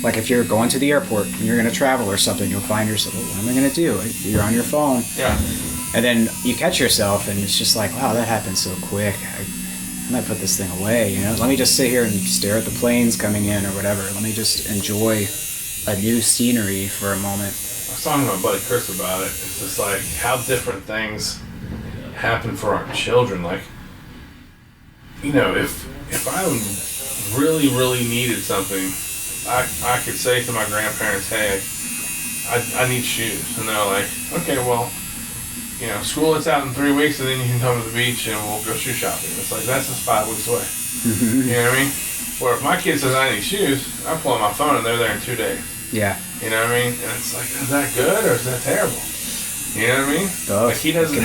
Speaker 5: like if you're going to the airport and you're going to travel or something, you'll find yourself, well, what am I going to do? You're on your phone.
Speaker 4: Yeah.
Speaker 5: And then you catch yourself, and it's just like, wow, that happened so quick. I might put this thing away, you know? Let me just sit here and stare at the planes coming in or whatever. Let me just enjoy a new scenery for a moment.
Speaker 4: I was talking to my buddy Chris about it. It's just like how different things happen for our children. Like, you know, if I really, really needed something, I could say to my grandparents, hey, I need shoes. And they're like, okay, well, you know, school is out in 3 weeks, and then you can come to the beach and we'll go shoe shopping. It's like, that's just 5 weeks away. You know what I mean? Where if my kid says I need shoes, I pull out my phone and they're there in 2 days.
Speaker 5: Yeah.
Speaker 4: You know what I mean? And it's like, is that good or is that terrible? You know what I mean?
Speaker 5: Both.
Speaker 4: Like he doesn't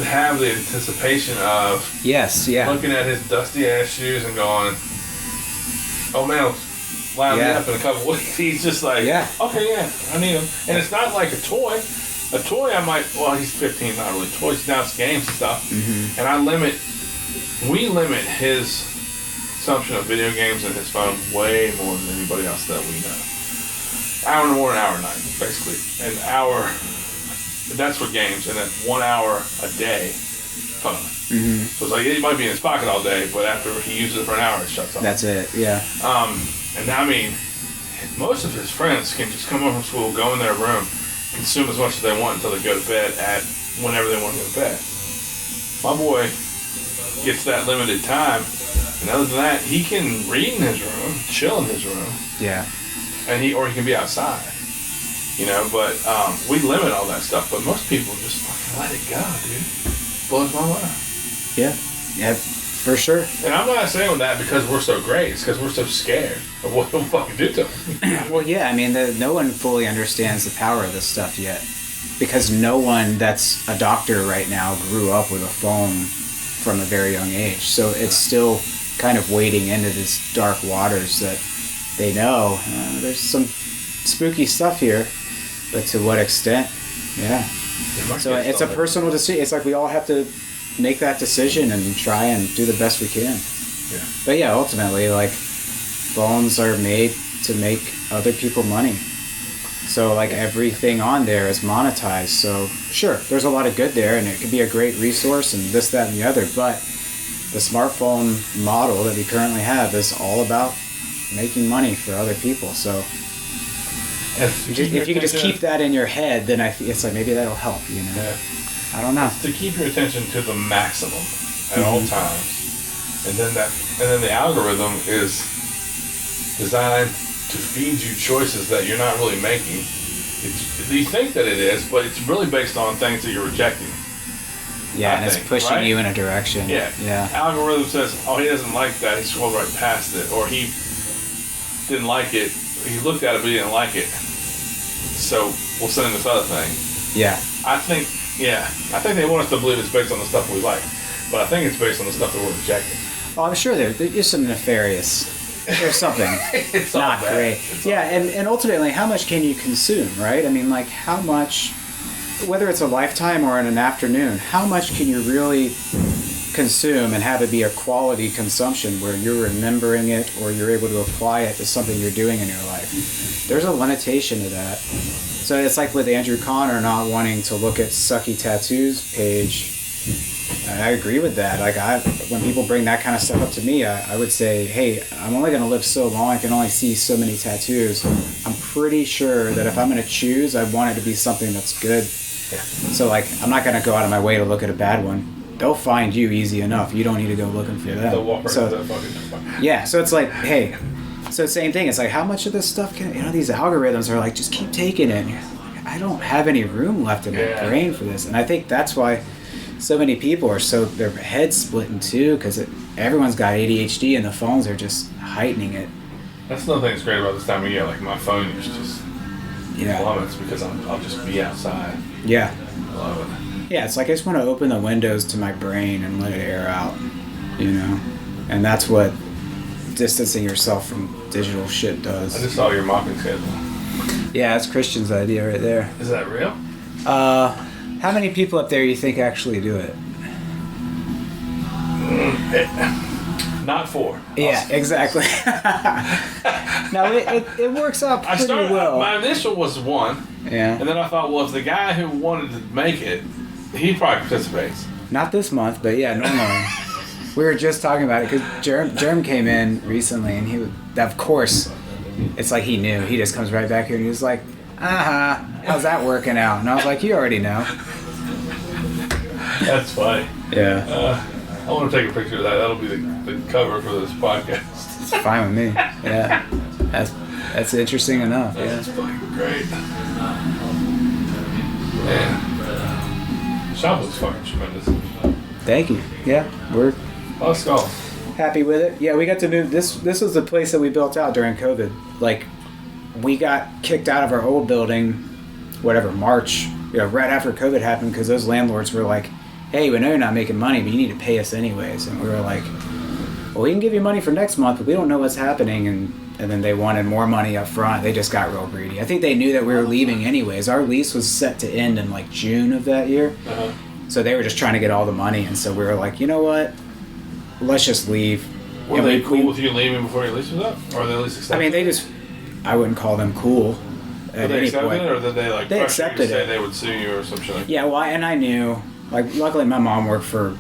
Speaker 4: have the anticipation of looking at his dusty ass shoes and going, oh man, line me up in a couple weeks. He's just like, okay, yeah, I need them. And it's not like a toy. A toy I might, well, he's 15, not really toys, now it's games and stuff. And we limit his consumption of video games and his phone way more than anybody else that we know. Hour in the morning, hour at night, basically. An hour, that's for games, and then 1 hour a day, phone. So it's like it might be in his pocket all day, but after he uses it for an hour, it shuts off.
Speaker 5: That's it. Yeah.
Speaker 4: And I mean, most of his friends can just come home from school, go in their room, consume as much as they want until they go to bed at whenever they want to go to bed. My boy gets that limited time, and other than that, he can read in his room, chill in his room.
Speaker 5: Yeah.
Speaker 4: And he can be outside, but we limit all that stuff, but most people just fucking let it go, dude. Blows my mind.
Speaker 5: Yeah, for sure.
Speaker 4: And I'm not saying that because we're so great, it's because we're so scared of what they'll fucking do to them.
Speaker 5: Well, yeah, I mean, no one fully understands the power of this stuff yet, because no one that's a doctor right now grew up with a phone from a very young age, so it's still kind of wading into these dark waters that they know there's some spooky stuff here, but to what extent? Yeah. So it's a personal decision. It's like we all have to make that decision and try and do the best we can.
Speaker 4: Yeah.
Speaker 5: But yeah, ultimately, like, phones are made to make other people money. So like everything on there is monetized. So sure, there's a lot of good there, and it could be a great resource and this, that, and the other. But the smartphone model that we currently have is all about making money for other people. So if you can just keep that in your head, then it's like maybe that'll help,
Speaker 4: Yeah.
Speaker 5: I don't know.
Speaker 4: To keep your attention to the maximum at all times, and then the algorithm is designed to feed you choices that you're not really making. You think that it is, but it's really based on things that you're rejecting.
Speaker 5: Yeah, and it's pushing you in a direction.
Speaker 4: Yeah. Algorithm says, oh, he doesn't like that. He scrolled right past it, or he didn't like it. He looked at it, but he didn't like it. So we'll send him this other thing.
Speaker 5: Yeah.
Speaker 4: I think they want us to believe it's based on the stuff we like, but I think it's based on the stuff that we're rejecting.
Speaker 5: Well, I'm sure there is some nefarious. There's something
Speaker 4: It's
Speaker 5: not
Speaker 4: all bad.
Speaker 5: great. Yeah, and ultimately, how much can you consume, right? I mean, like, how much, whether it's a lifetime or in an afternoon, how much can you really consume and have it be a quality consumption where you're remembering it or you're able to apply it to something you're doing in your life? There's a limitation to that. So it's like with Andrew Connor not wanting to look at Sucky Tattoos page. I agree with that. Like, when people bring that kind of stuff up to me, I would say, hey, I'm only going to live so long. I can only see so many tattoos. I'm pretty sure that if I'm going to choose, I want it to be something that's good.
Speaker 4: Yeah.
Speaker 5: So, like, I'm not going to go out of my way to look at a bad one. They'll find you easy enough. You don't need to go looking for them.
Speaker 4: They'll walk right
Speaker 5: So,
Speaker 4: into that fucking...
Speaker 5: yeah, so it's like, hey, so same thing. It's like, how much of this stuff can, these algorithms are like, just keep taking it. I don't have any room left in my brain for this. And I think that's why so many people are their heads splitting too, because everyone's got ADHD and the phones are just heightening it.
Speaker 4: That's another thing that's great about this time of year. Like, my phone use just plummets because I'll just be outside.
Speaker 5: Yeah.
Speaker 4: I love it.
Speaker 5: Yeah, it's like I just want to open the windows to my brain and let it air out, And that's what distancing yourself from digital shit does.
Speaker 4: I just saw your mopping schedule.
Speaker 5: Yeah, that's Christian's idea right there.
Speaker 4: Is that real?
Speaker 5: How many people up there you think actually do it?
Speaker 4: Not 4.
Speaker 5: Yeah, exactly. No, it works out pretty well.
Speaker 4: My initial was 1.
Speaker 5: Yeah.
Speaker 4: And then I thought, well, if the guy who wanted to make it, he probably participates.
Speaker 5: Not this month, but yeah, normally. We were just talking about it because Jerem came in recently, and of course, it's like he knew. He just comes right back here and he's like, how's that working out? And I was like, you already know.
Speaker 4: That's funny.
Speaker 5: Yeah.
Speaker 4: I want to take a picture of that. That'll be the cover for this podcast.
Speaker 5: It's fine with me. Yeah. That's interesting enough.
Speaker 4: That's
Speaker 5: Yeah.
Speaker 4: fucking great. Man. Shop looks fucking tremendous.
Speaker 5: Thank you. Yeah, we're
Speaker 4: Let's go.
Speaker 5: happy with it. Yeah, we got to move. This was the place that we built out during COVID. Like, we got kicked out of our old building, March, right after COVID happened, because those landlords were like, hey, we know you're not making money, but you need to pay us anyways. And we were like, well, we can give you money for next month, but we don't know what's happening. And then they wanted more money up front. They just got real greedy. I think they knew that we were leaving anyways. Our lease was set to end in like June of that year.
Speaker 4: Uh-huh.
Speaker 5: So they were just trying to get all the money. And so we were like, you know what? Let's just leave.
Speaker 4: Were they cool with you leaving before your lease was up? Or they at least accepted it?
Speaker 5: I wouldn't call them cool.
Speaker 4: Did they accept it, or did they like
Speaker 5: They
Speaker 4: pressure you to
Speaker 5: accepted
Speaker 4: say
Speaker 5: it.
Speaker 4: they would sue you or something like that?
Speaker 5: Yeah, well, and I knew, like, luckily my mom worked for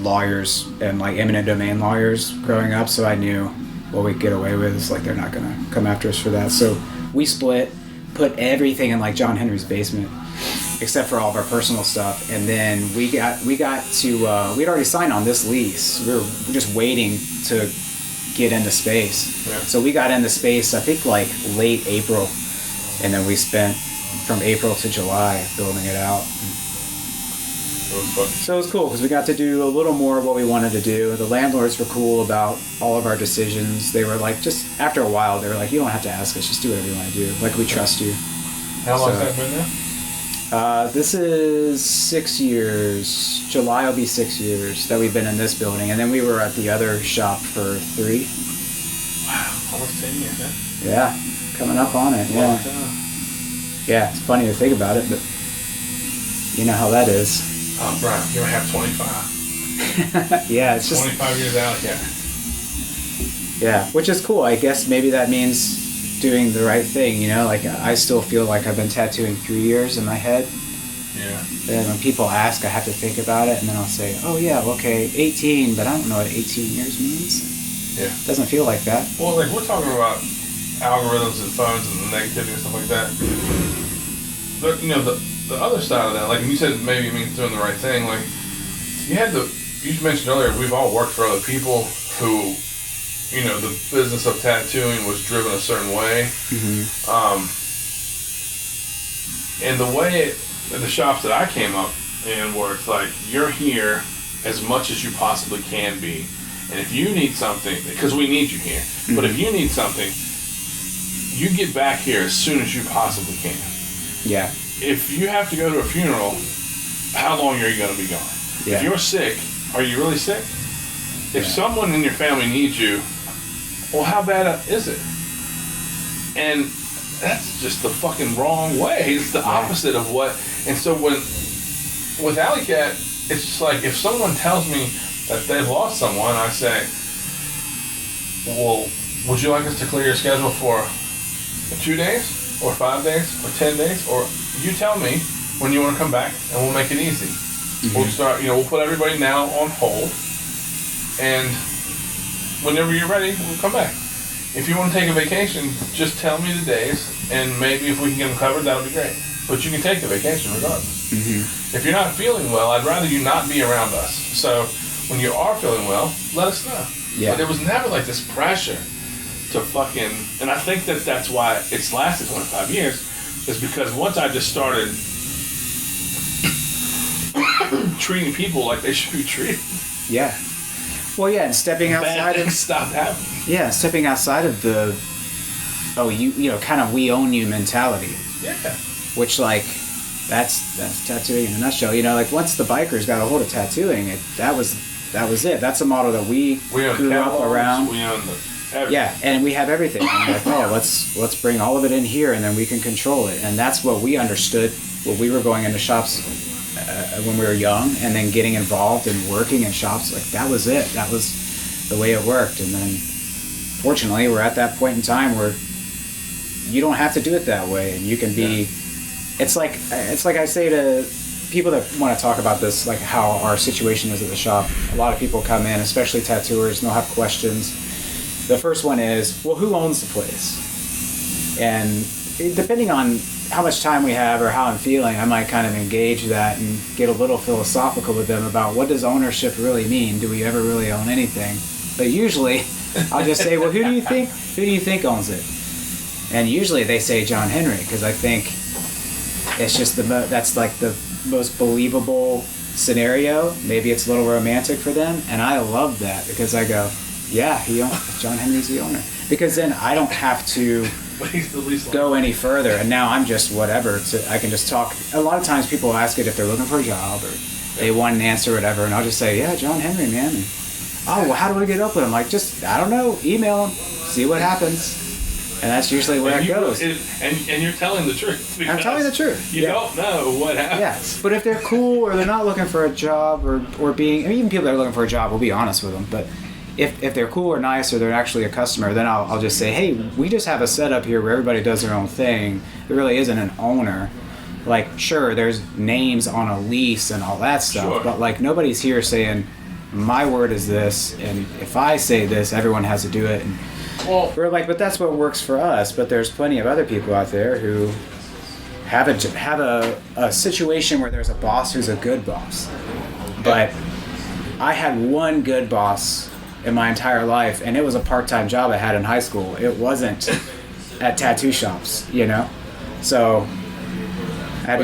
Speaker 5: lawyers and like eminent domain lawyers growing up, so I knew what we could get away with is like they're not gonna come after us for that. So we split, put everything in like John Henry's basement, except for all of our personal stuff. And then we got to we'd already signed on this lease. We were just waiting to get into space.
Speaker 4: Yeah.
Speaker 5: So we got into space I think like late April, and then we spent from April to July building it out.
Speaker 4: It was fun.
Speaker 5: So it was cool because we got to do a little more of what we wanted to do. The landlords were cool about all of our decisions. They were like, just after a while, they were like, you don't have to ask us, just do whatever you want to do. Like, we trust you.
Speaker 4: How long
Speaker 5: So-
Speaker 4: has that been now?
Speaker 5: This is 6 years. July will be 6 years that we've been in this building. And then we were at the other shop for 3.
Speaker 4: Wow, almost 10 years, huh?
Speaker 5: Yeah, coming up on it. Yeah. Yeah, it's funny to think about it, but you know how that is.
Speaker 4: Oh, Brian, you have 25.
Speaker 5: Yeah, it's just...
Speaker 4: 25 years out, yeah.
Speaker 5: Yeah, which is cool. I guess maybe that means doing the right thing, you know? Like, I still feel like I've been tattooing 3 years in my head.
Speaker 4: Yeah.
Speaker 5: And when people ask, I have to think about it, and then I'll say, oh yeah, okay, 18, but I don't know what 18 years means.
Speaker 4: Yeah.
Speaker 5: It doesn't feel like that.
Speaker 4: Well, like, we're talking about algorithms and phones and the negativity and stuff like that. But, you know, the other side of that, like you said, maybe it means doing the right thing. Like, you mentioned earlier, we've all worked for other people who, you know, the business of tattooing was driven a certain way.
Speaker 5: Mm-hmm.
Speaker 4: And the way the shops that I came up in worked, like, you're here as much as you possibly can be. And if you need something, because we need you here,
Speaker 5: Mm-hmm.
Speaker 4: but if you need something, you get back here as soon as you possibly can.
Speaker 5: Yeah.
Speaker 4: If you have to go to a funeral, how long are you going to be gone?
Speaker 5: Yeah.
Speaker 4: If you're sick, are you really sick? If
Speaker 5: Yeah.
Speaker 4: someone in your family needs you, well, how bad is it? And that's just the fucking wrong way. It's the opposite of what. And so with Alley Cat, it's just like if someone tells me that they've lost someone, I say, well, would you like us to clear your schedule for 2 days, or 5 days, or 10 days, or you tell me when you want to come back, and we'll make it easy.
Speaker 5: Mm-hmm.
Speaker 4: We'll start. We'll put everybody now on hold, and whenever you're ready, we'll come back. If you want to take a vacation, just tell me the days, and maybe if we can get them covered, that'll be great. But you can take the vacation regardless.
Speaker 5: Mm-hmm.
Speaker 4: If you're not feeling well, I'd rather you not be around us. So when you are feeling well, let us know.
Speaker 5: Yeah.
Speaker 4: But it was never like this pressure to fucking, and I think that's why it's lasted 25 years, is because once I just started treating people like they should be treated,
Speaker 5: Yeah. Well, yeah, and stepping
Speaker 4: bad
Speaker 5: outside
Speaker 4: things
Speaker 5: of...
Speaker 4: stopped happening.
Speaker 5: Yeah, stepping outside of the... Oh, you know, kind of we own you mentality.
Speaker 4: Yeah.
Speaker 5: Which, like, that's tattooing in a nutshell. You know, like, once the bikers got a hold of tattooing, that was it. That's a model that we
Speaker 4: We own
Speaker 5: grew up
Speaker 4: catalogs,
Speaker 5: around.
Speaker 4: we own everything.
Speaker 5: Yeah, and we have everything. And like, oh, let's bring all of it in here, and then we can control it. And that's what we understood when we were going into shops when we were young, and then getting involved and working in shops. Like, that was it. That was the way it worked. And then, fortunately, we're at that point in time where you don't have to do it that way, and you can be. It's like I say to people that want to talk about this, like how our situation is at the shop. A lot of people come in, especially tattooers, and they'll have questions. The first one is, well, who owns the place? And depending on how much time we have or how I'm feeling, I might kind of engage that and get a little philosophical with them about what does ownership really mean? Do we ever really own anything? But usually, I'll just say, well, who do you think owns it? And usually they say John Henry, because I think it's just that's like the most believable scenario. Maybe it's a little romantic for them, and I love that because I go, yeah, John Henry's the owner. Because then I don't have to
Speaker 4: But he's the least
Speaker 5: go any further, and now I'm just whatever. I can just talk. A lot of times people ask it if they're looking for a job or they want an answer or whatever, and I'll just say, yeah, John Henry, man. And, oh, well, how do I get up with him? Like, just, I don't know, email him, see what happens. And that's usually where it goes.
Speaker 4: And you're telling the truth.
Speaker 5: I'm telling the truth.
Speaker 4: You don't know what happens.
Speaker 5: Yeah, but if they're cool or they're not looking for a job or being, I mean, even people that are looking for a job, we'll be honest with them. But if they're cool or nice or they're actually a customer, then I'll just say, hey, we just have a setup here where everybody does their own thing. There really isn't an owner. Like, sure, there's names on a lease and all that stuff,
Speaker 4: Sure.
Speaker 5: but like nobody's here saying, my word is this, and if I say this, everyone has to do it. And
Speaker 4: Well,
Speaker 5: we're like, but that's what works for us. But there's plenty of other people out there who have a situation where there's a boss who's a good boss. But I had one good boss in my entire life, and it was a part-time job I had in high school. It wasn't at tattoo shops, you know. So I had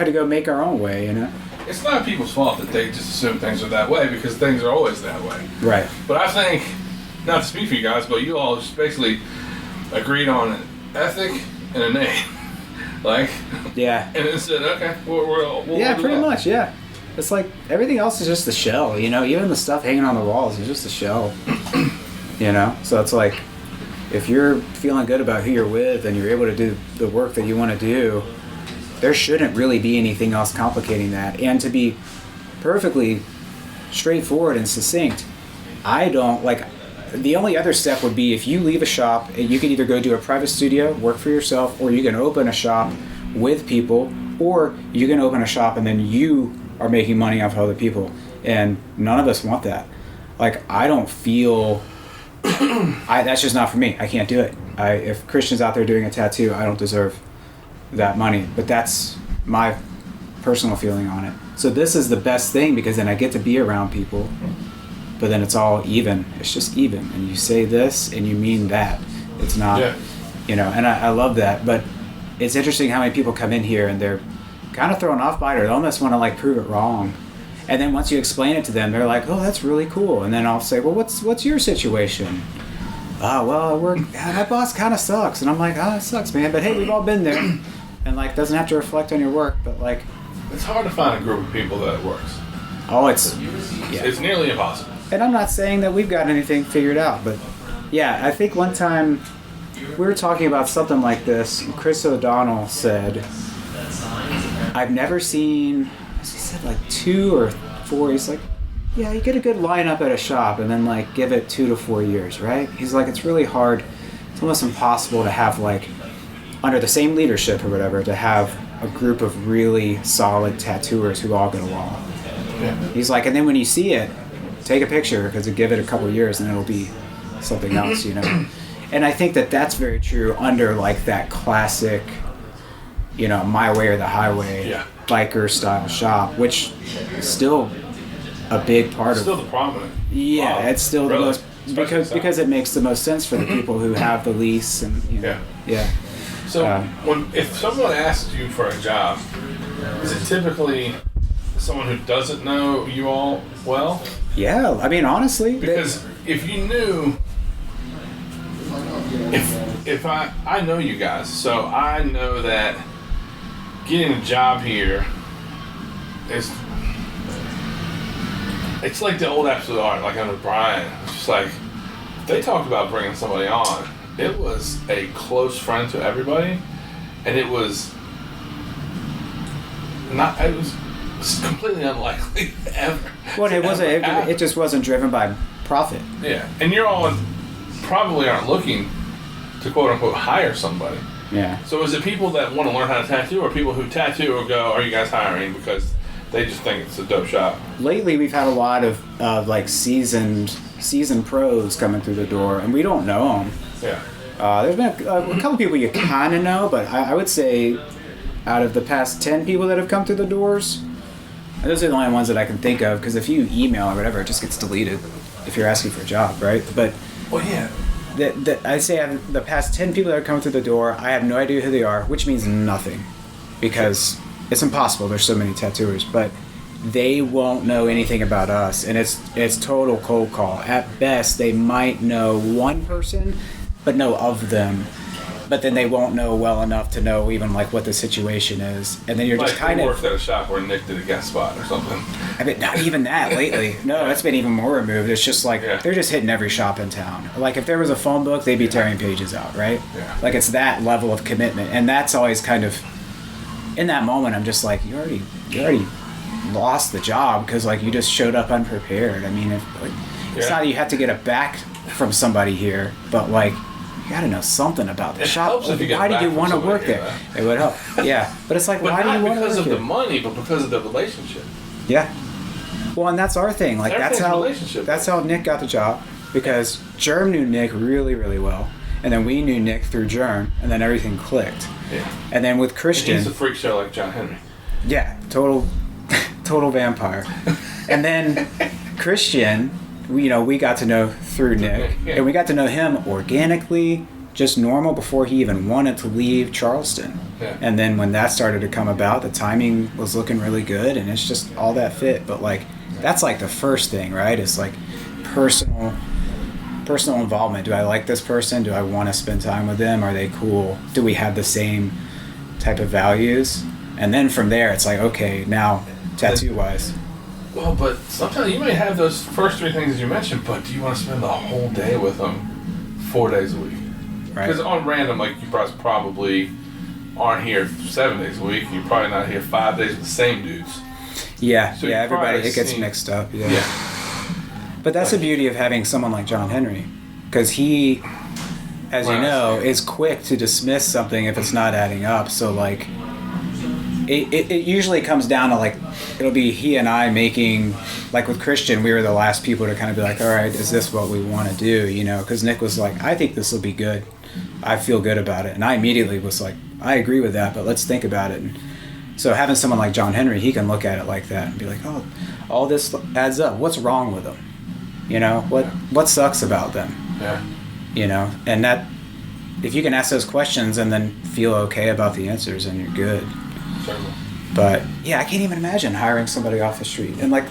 Speaker 5: to go make our own way, you know.
Speaker 4: it's not people's fault that they just assume things are that way because things are always that way.
Speaker 5: Right.
Speaker 4: But I think, not to speak for you guys, but you all just basically agreed on an ethic and a name. Like,
Speaker 5: Yeah.
Speaker 4: and then said, okay, we'll
Speaker 5: Yeah,
Speaker 4: do
Speaker 5: pretty
Speaker 4: that.
Speaker 5: much. Yeah. It's like everything else is just a shell, you know. Even the stuff hanging on the walls is just a shell, you know. So it's like, if you're feeling good about who you're with and you're able to do the work that you want to do, there shouldn't really be anything else complicating that. And to be perfectly straightforward and succinct, I don't like. The only other step would be if you leave a shop, you can either go do a private studio, work for yourself, or you can open a shop with people, or you can open a shop and then you are making money off other people. And none of us want that. Like, I don't feel that's just not for me. I can't do it. If Christian's out there doing a tattoo, I don't deserve that money. But that's my personal feeling on it. So this is the best thing because then I get to be around people, but then it's all even. It's just even. And you say this and you mean that. It's not, you know, and I love that. But it's interesting how many people come in here and they're kind of thrown off by it, or they almost want to like prove it wrong. And then once you explain it to them, they're like, "Oh, that's really cool." And then I'll say, "Well, what's your situation?" Well, that boss kind of sucks. And I'm like, "Oh, it sucks, man. But hey, we've all been there." And like, doesn't have to reflect on your work, but like,
Speaker 4: It's hard to find a group of people that it works.
Speaker 5: oh,
Speaker 4: It's nearly impossible.
Speaker 5: And I'm not saying that we've got anything figured out, but yeah, I think one time we were talking about something like this. And Chris O'Donnell said, "I've never seen," he said like 2 or 4. He's like, "Yeah, you get a good lineup at a shop and then like give it 2 to 4 years, right?" He's like, "It's really hard. It's almost impossible to have like under the same leadership or whatever to have a group of really solid tattooers who all get along."
Speaker 4: Yeah.
Speaker 5: He's like, and then when you see it, take a picture because give it a couple of years and it'll be something else, you know. And I think that that's very true under like that classic, you know, my way or the highway biker style shop, which is still a big part
Speaker 4: Still
Speaker 5: of.
Speaker 4: the prominent.
Speaker 5: Yeah,
Speaker 4: model,
Speaker 5: it's still the
Speaker 4: really,
Speaker 5: most
Speaker 4: especially
Speaker 5: because it makes the most sense for the people who have the lease and you know, yeah.
Speaker 4: So if someone asks you for a job, is it typically someone who doesn't know you all well?
Speaker 5: Yeah, I mean honestly,
Speaker 4: Because if you knew, if I know you guys, so I know that getting a job here is, it's like the old absolute art, like under Brian. It's just like, they talked about bringing somebody on. It was a close friend to everybody, and it was not, it was completely unlikely ever.
Speaker 5: well, it wasn't. It just wasn't driven by profit.
Speaker 4: Yeah, and you're all probably aren't looking to quote unquote hire somebody.
Speaker 5: Yeah.
Speaker 4: So is it people that want to learn how to tattoo, or people who tattoo or go, are you guys hiring because they just think it's a dope shop?
Speaker 5: Lately, we've had a lot of like seasoned pros coming through the door, and we don't know them.
Speaker 4: Yeah.
Speaker 5: There's been a couple people you kind of know, but I would say out of the past 10 people that have come through the doors, those are the only ones that I can think of, because if you email or whatever, it just gets deleted if you're asking for a job, right? But
Speaker 4: Well, yeah.
Speaker 5: I'd say out of the past 10 people that have come through the door, I have no idea who they are, which means nothing, because it's impossible. There's so many tattooers, but they won't know anything about us, and it's total cold call. At best, they might know one person, but know of them. But then they won't know well enough to know even like what the situation is, and then you're
Speaker 4: Like
Speaker 5: just kind
Speaker 4: who
Speaker 5: of.
Speaker 4: worked at a shop where Nick did a guest spot or something.
Speaker 5: I mean, not even that lately. No, that's been even more removed. It's just like they're just hitting every shop in town. Like if there was a phone book, they'd be tearing pages out, right?
Speaker 4: Yeah.
Speaker 5: Like it's that level of commitment, and that's always kind of. In that moment, I'm just like, you already lost the job because like you just showed up unprepared. I mean, it's not that you have to get it back from somebody here, but like. You gotta know something about the
Speaker 4: It
Speaker 5: shop.
Speaker 4: helps if you get
Speaker 5: why do
Speaker 4: back
Speaker 5: you
Speaker 4: from
Speaker 5: want to
Speaker 4: somebody
Speaker 5: work
Speaker 4: here,
Speaker 5: there? It would help. Yeah, but it's like,
Speaker 4: But
Speaker 5: why do
Speaker 4: not
Speaker 5: you want to
Speaker 4: because
Speaker 5: work
Speaker 4: of
Speaker 5: here?
Speaker 4: the money, but because of the relationship.
Speaker 5: Yeah. Well, and that's our thing. Like that's how Nick got the job, because Germ knew Nick really, really well, and then we knew Nick through Germ, and then everything clicked.
Speaker 4: Yeah.
Speaker 5: And then with Christian,
Speaker 4: and he's a freak show like John Henry.
Speaker 5: Yeah, total vampire. And then Christian, we got to know through Nick, and we got to know him organically, just normal, before he even wanted to leave Charleston.
Speaker 4: Yeah.
Speaker 5: And then when that started to come about, the timing was looking really good, and it's just all that fit. But like, that's like the first thing, right? It's like personal involvement. Do I like this person? Do I want to spend time with them? Are they cool? Do we have the same type of values? And then from there, it's like, okay, now tattoo-wise.
Speaker 4: Well, but sometimes you may have those first three things you mentioned, but do you want to spend the whole day with them 4 days a week?
Speaker 5: Right.
Speaker 4: Because on random, like, you probably aren't here 7 days a week. You're probably not here 5 days with the same dudes.
Speaker 5: Yeah,
Speaker 4: So
Speaker 5: yeah,
Speaker 4: you
Speaker 5: everybody,
Speaker 4: probably
Speaker 5: it gets
Speaker 4: seen-
Speaker 5: mixed up.
Speaker 4: Yeah.
Speaker 5: But that's the beauty of having someone like John Henry, because he, as you know, is quick to dismiss something if it's not adding up. So like, it usually comes down to like, it'll be he and I making, like with Christian, we were the last people to kind of be like, all right, is this what we want to do? Because Nick was like, I think this will be good. I feel good about it. And I immediately was like, I agree with that, but let's think about it. And so having someone like John Henry, he can look at it like that and be like, oh, all this adds up. What's wrong with them? What sucks about them?
Speaker 4: Yeah.
Speaker 5: And that, if you can ask those questions and then feel okay about the answers, then you're good.
Speaker 4: Certainly.
Speaker 5: But yeah, I can't even imagine hiring somebody off the street. And like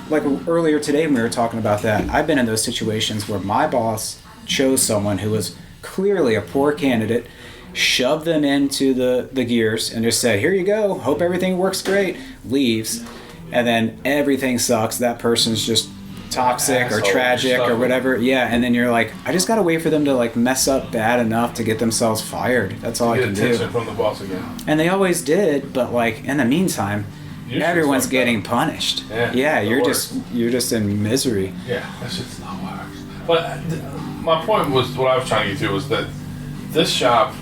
Speaker 5: earlier today when we were talking about that, I've been in those situations where my boss chose someone who was clearly a poor candidate, shoved them into the gears and just said, here you go, hope everything works great, leaves, and then everything sucks. That person's just toxic or tragic or whatever. Yeah, and then you're like, I just gotta wait for them to like mess up bad enough to get themselves fired. That's all I can do.
Speaker 4: Get attention from the boss again.
Speaker 5: And they always did, but like in the meantime, everyone's getting punished. Yeah, you're just in misery.
Speaker 4: Yeah, that shit's not works. But my point was, what I was trying to get to was that this shop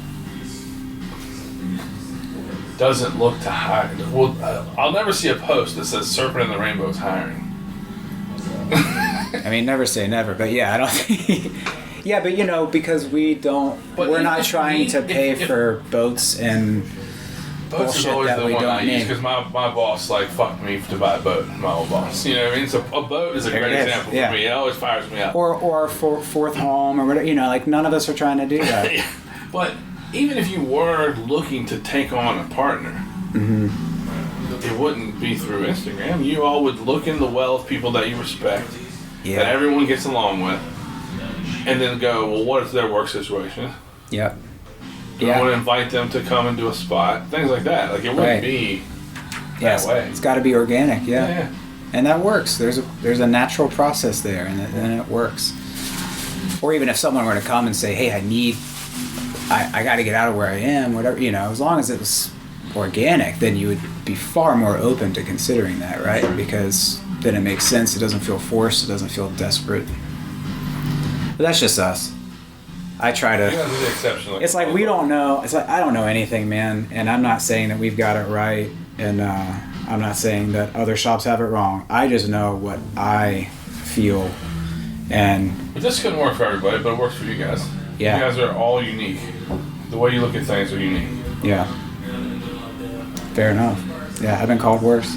Speaker 4: doesn't look to hire. Well, I'll never see a post that says Serpent the Rainbow is hiring.
Speaker 5: I mean, never say never, but yeah, I don't think. Yeah, but because we're not trying to pay for boats and
Speaker 4: boats is
Speaker 5: bullshit
Speaker 4: always
Speaker 5: that
Speaker 4: the
Speaker 5: we
Speaker 4: one
Speaker 5: don't
Speaker 4: I use
Speaker 5: need.
Speaker 4: because my boss fucked me to buy a boat. My old boss, you know what I mean? So a boat is a great example for me. It always fires me up.
Speaker 5: Or fourth home or whatever. Like none of us are trying to do that.
Speaker 4: But even if you were looking to take on a partner, it wouldn't be through Instagram. You all would look in the well of people that you respect, that everyone gets along with, and then go, well, what is their work situation?
Speaker 5: Yep.
Speaker 4: Do I want to invite them to come and do a spot? Things like that. Like, it wouldn't be that way.
Speaker 5: It's got to be organic, yeah. And that works. There's a natural process there, and it works. Or even if someone were to come and say, hey, I got to get out of where I am, whatever, as long as it was organic, then you would be far more open to considering that, right? Because then it makes sense. It doesn't feel forced. It doesn't feel desperate. But that's just us. I try to.
Speaker 4: You guys are the exception.
Speaker 5: It's like we don't know. It's like I don't know anything, man. And I'm not saying that we've got it right. And I'm not saying that other shops have it wrong. I just know what I feel.
Speaker 4: But this couldn't work for everybody, but it works for you guys.
Speaker 5: Yeah.
Speaker 4: You guys are all unique. The way you look at things are unique.
Speaker 5: Yeah. Fair enough. Yeah, I've been called worse.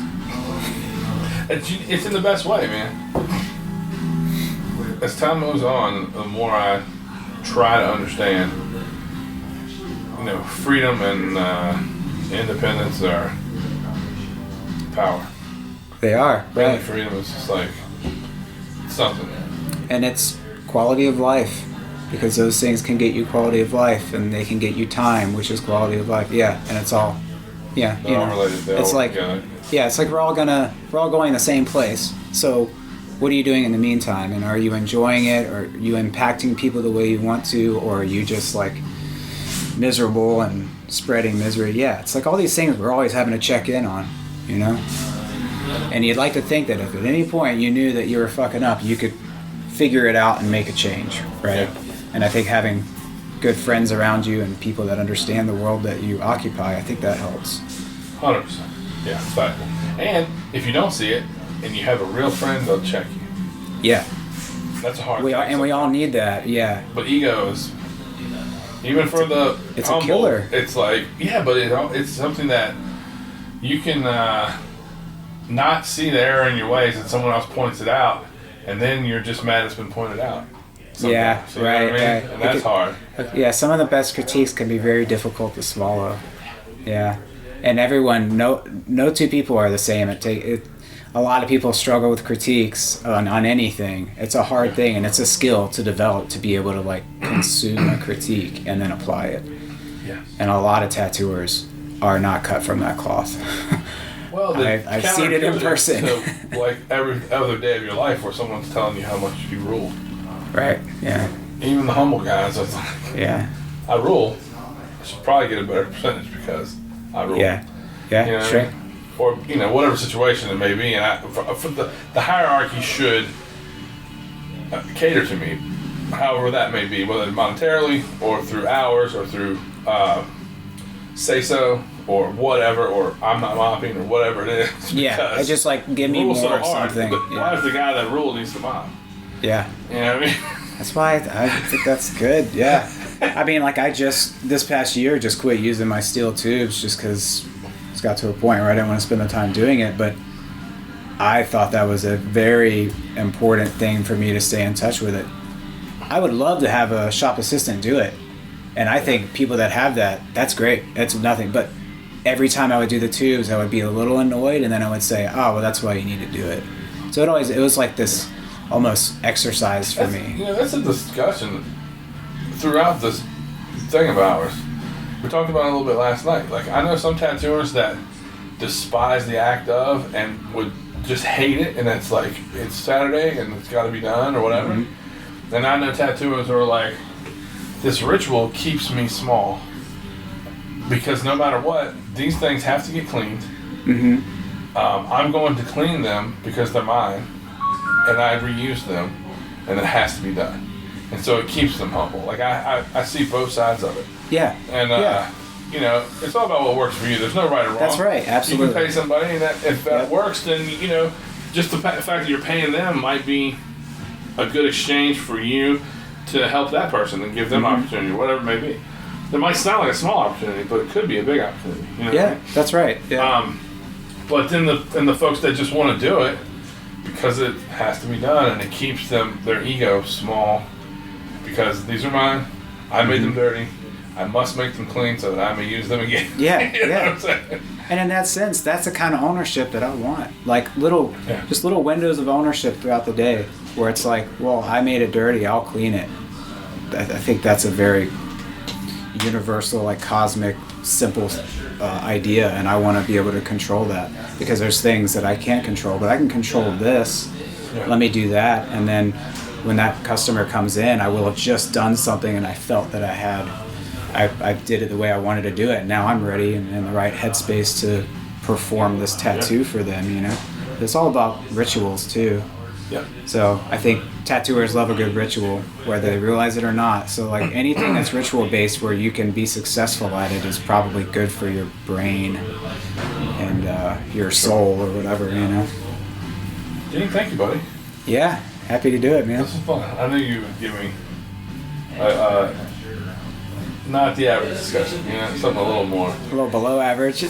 Speaker 4: It's in the best way, man. As time moves on, the more I try to understand, freedom and independence are power.
Speaker 5: They are,
Speaker 4: Really,
Speaker 5: right?
Speaker 4: freedom is just like something.
Speaker 5: And it's quality of life, because those things can get you quality of life, and they can get you time, which is quality of life. Yeah, and it's all,
Speaker 4: They're all related.
Speaker 5: It's like, it's like we're all going the same place. So, what are you doing in the meantime? And are you enjoying it? Or are you impacting people the way you want to? Or are you just like miserable and spreading misery? Yeah, it's like all these things we're always having to check in on, And you'd like to think that if at any point you knew that you were fucking up, you could figure it out and make a change, right?
Speaker 4: Yeah.
Speaker 5: And I think having good friends around you and people that understand the world that you occupy, I think that helps.
Speaker 4: 100%. Yeah, it's factual. And if you don't see it, and you have a real friend, they'll check you.
Speaker 5: Yeah.
Speaker 4: That's a hard
Speaker 5: We
Speaker 4: thing.
Speaker 5: all, and we all need that. Yeah.
Speaker 4: But ego is, even for the
Speaker 5: It's
Speaker 4: humble,
Speaker 5: a killer.
Speaker 4: It's like, yeah, but it's something that you can not see the error in your ways, and someone else points it out, and then you're just mad it's been pointed out.
Speaker 5: Yeah,
Speaker 4: You know what I
Speaker 5: right,
Speaker 4: mean?
Speaker 5: right.
Speaker 4: And that's hard.
Speaker 5: Yeah, some of the best critiques can be very difficult to swallow. Yeah, and everyone, no two people are the same. A lot of people struggle with critiques on anything. It's a hard thing, and it's a skill to develop to be able to like consume a critique and then apply it.
Speaker 4: Yeah.
Speaker 5: And a lot of tattooers are not cut from that cloth.
Speaker 4: Well,
Speaker 5: I've seen it in person.
Speaker 4: To, like every other day of your life, where someone's telling you how much you rule.
Speaker 5: Right. Yeah.
Speaker 4: Even the humble guys, it's like,
Speaker 5: Yeah.
Speaker 4: I rule. I should probably get a better percentage because I rule.
Speaker 5: Yeah. Yeah.
Speaker 4: You know what I
Speaker 5: Sure.
Speaker 4: mean? Or whatever situation it may be, and for the hierarchy should cater to me, however that may be, whether monetarily or through hours or through say so or whatever, or I'm not mopping or whatever it is.
Speaker 5: Yeah. It's just like give me
Speaker 4: rule's
Speaker 5: more
Speaker 4: so
Speaker 5: of
Speaker 4: hard,
Speaker 5: something.
Speaker 4: but why is the guy that ruled needs to mop?
Speaker 5: Yeah.
Speaker 4: You know what I mean?
Speaker 5: That's why I think that's good. Yeah. I mean, like I just this past year just quit using my steel tubes just because it's got to a point where I didn't want to spend the time doing it. But I thought that was a very important thing for me to stay in touch with it. I would love to have a shop assistant do it, and I think people that have that, that's great. That's nothing. But every time I would do the tubes, I would be a little annoyed, and then I would say, "Oh, well, that's why you need to do it." So it was like this almost exercise for me.
Speaker 4: That's a discussion throughout this thing of ours. We talked about it a little bit last night. Like, I know some tattooers that despise the act of and would just hate it, and it's like, it's Saturday and it's got to be done or whatever. Mm-hmm. And I know tattooers who are like, this ritual keeps me small because no matter what, these things have to get cleaned.
Speaker 5: Mm-hmm.
Speaker 4: I'm going to clean them because they're mine, and I reuse them, and it has to be done. And so it keeps them humble. Like, I see both sides of it.
Speaker 5: Yeah.
Speaker 4: And, it's all about what works for you. There's no right or wrong.
Speaker 5: That's right, absolutely.
Speaker 4: You can pay somebody, and if that works, then, just the fact that you're paying them might be a good exchange for you to help that person and give them opportunity, or whatever it may be. It might sound like a small opportunity, but it could be a big opportunity. You know what I mean?
Speaker 5: That's right. Yeah.
Speaker 4: But then the folks that just want to do it because it has to be done, and it keeps their ego small because these are mine. I made them dirty. I must make them clean so that I may use them again.
Speaker 5: Yeah,
Speaker 4: you know
Speaker 5: yeah.
Speaker 4: what I'm saying?
Speaker 5: And in that sense, that's the kind of ownership that I want. Like just little windows of ownership throughout the day where it's like, well, I made it dirty, I'll clean it. I think that's a very universal, like cosmic, simple idea, and I want to be able to control that because there's things that I can't control, but I can control this. Yeah. Let me do that, and then when that customer comes in, I will have just done something and I felt that I did it the way I wanted to do it. Now I'm ready and in the right headspace to perform this tattoo for them, It's all about rituals too.
Speaker 4: Yeah.
Speaker 5: So I think tattooers love a good ritual, whether they realize it or not. So like anything that's ritual based where you can be successful at it is probably good for your brain and your soul or whatever,
Speaker 4: Dean, thank you, buddy.
Speaker 5: Yeah, happy to do it, man.
Speaker 4: This is fun. I knew you would give me not the average discussion, something a little more.
Speaker 5: A little below average.
Speaker 4: No,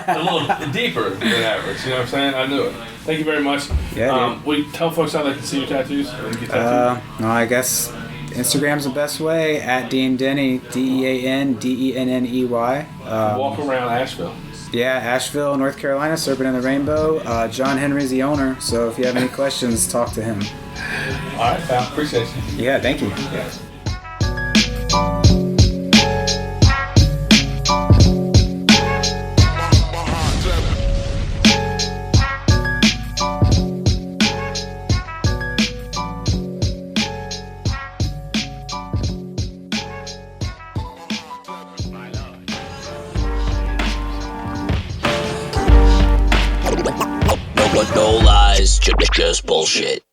Speaker 4: a little deeper than average, you know what I'm saying? I knew it. Thank you very much.
Speaker 5: Yeah,
Speaker 4: will you tell folks how they can see your tattoos and get tattooed?
Speaker 5: I guess Instagram's the best way, at Dean Denney, DeanDenney.
Speaker 4: Walk around Asheville.
Speaker 5: Yeah, Asheville, North Carolina, Serpent in the Rainbow. John Henry's the owner, so if you have any questions, talk to him.
Speaker 4: All right, pal. Appreciate you.
Speaker 5: Yeah, thank you.
Speaker 4: Yeah.
Speaker 3: No lies, just bullshit.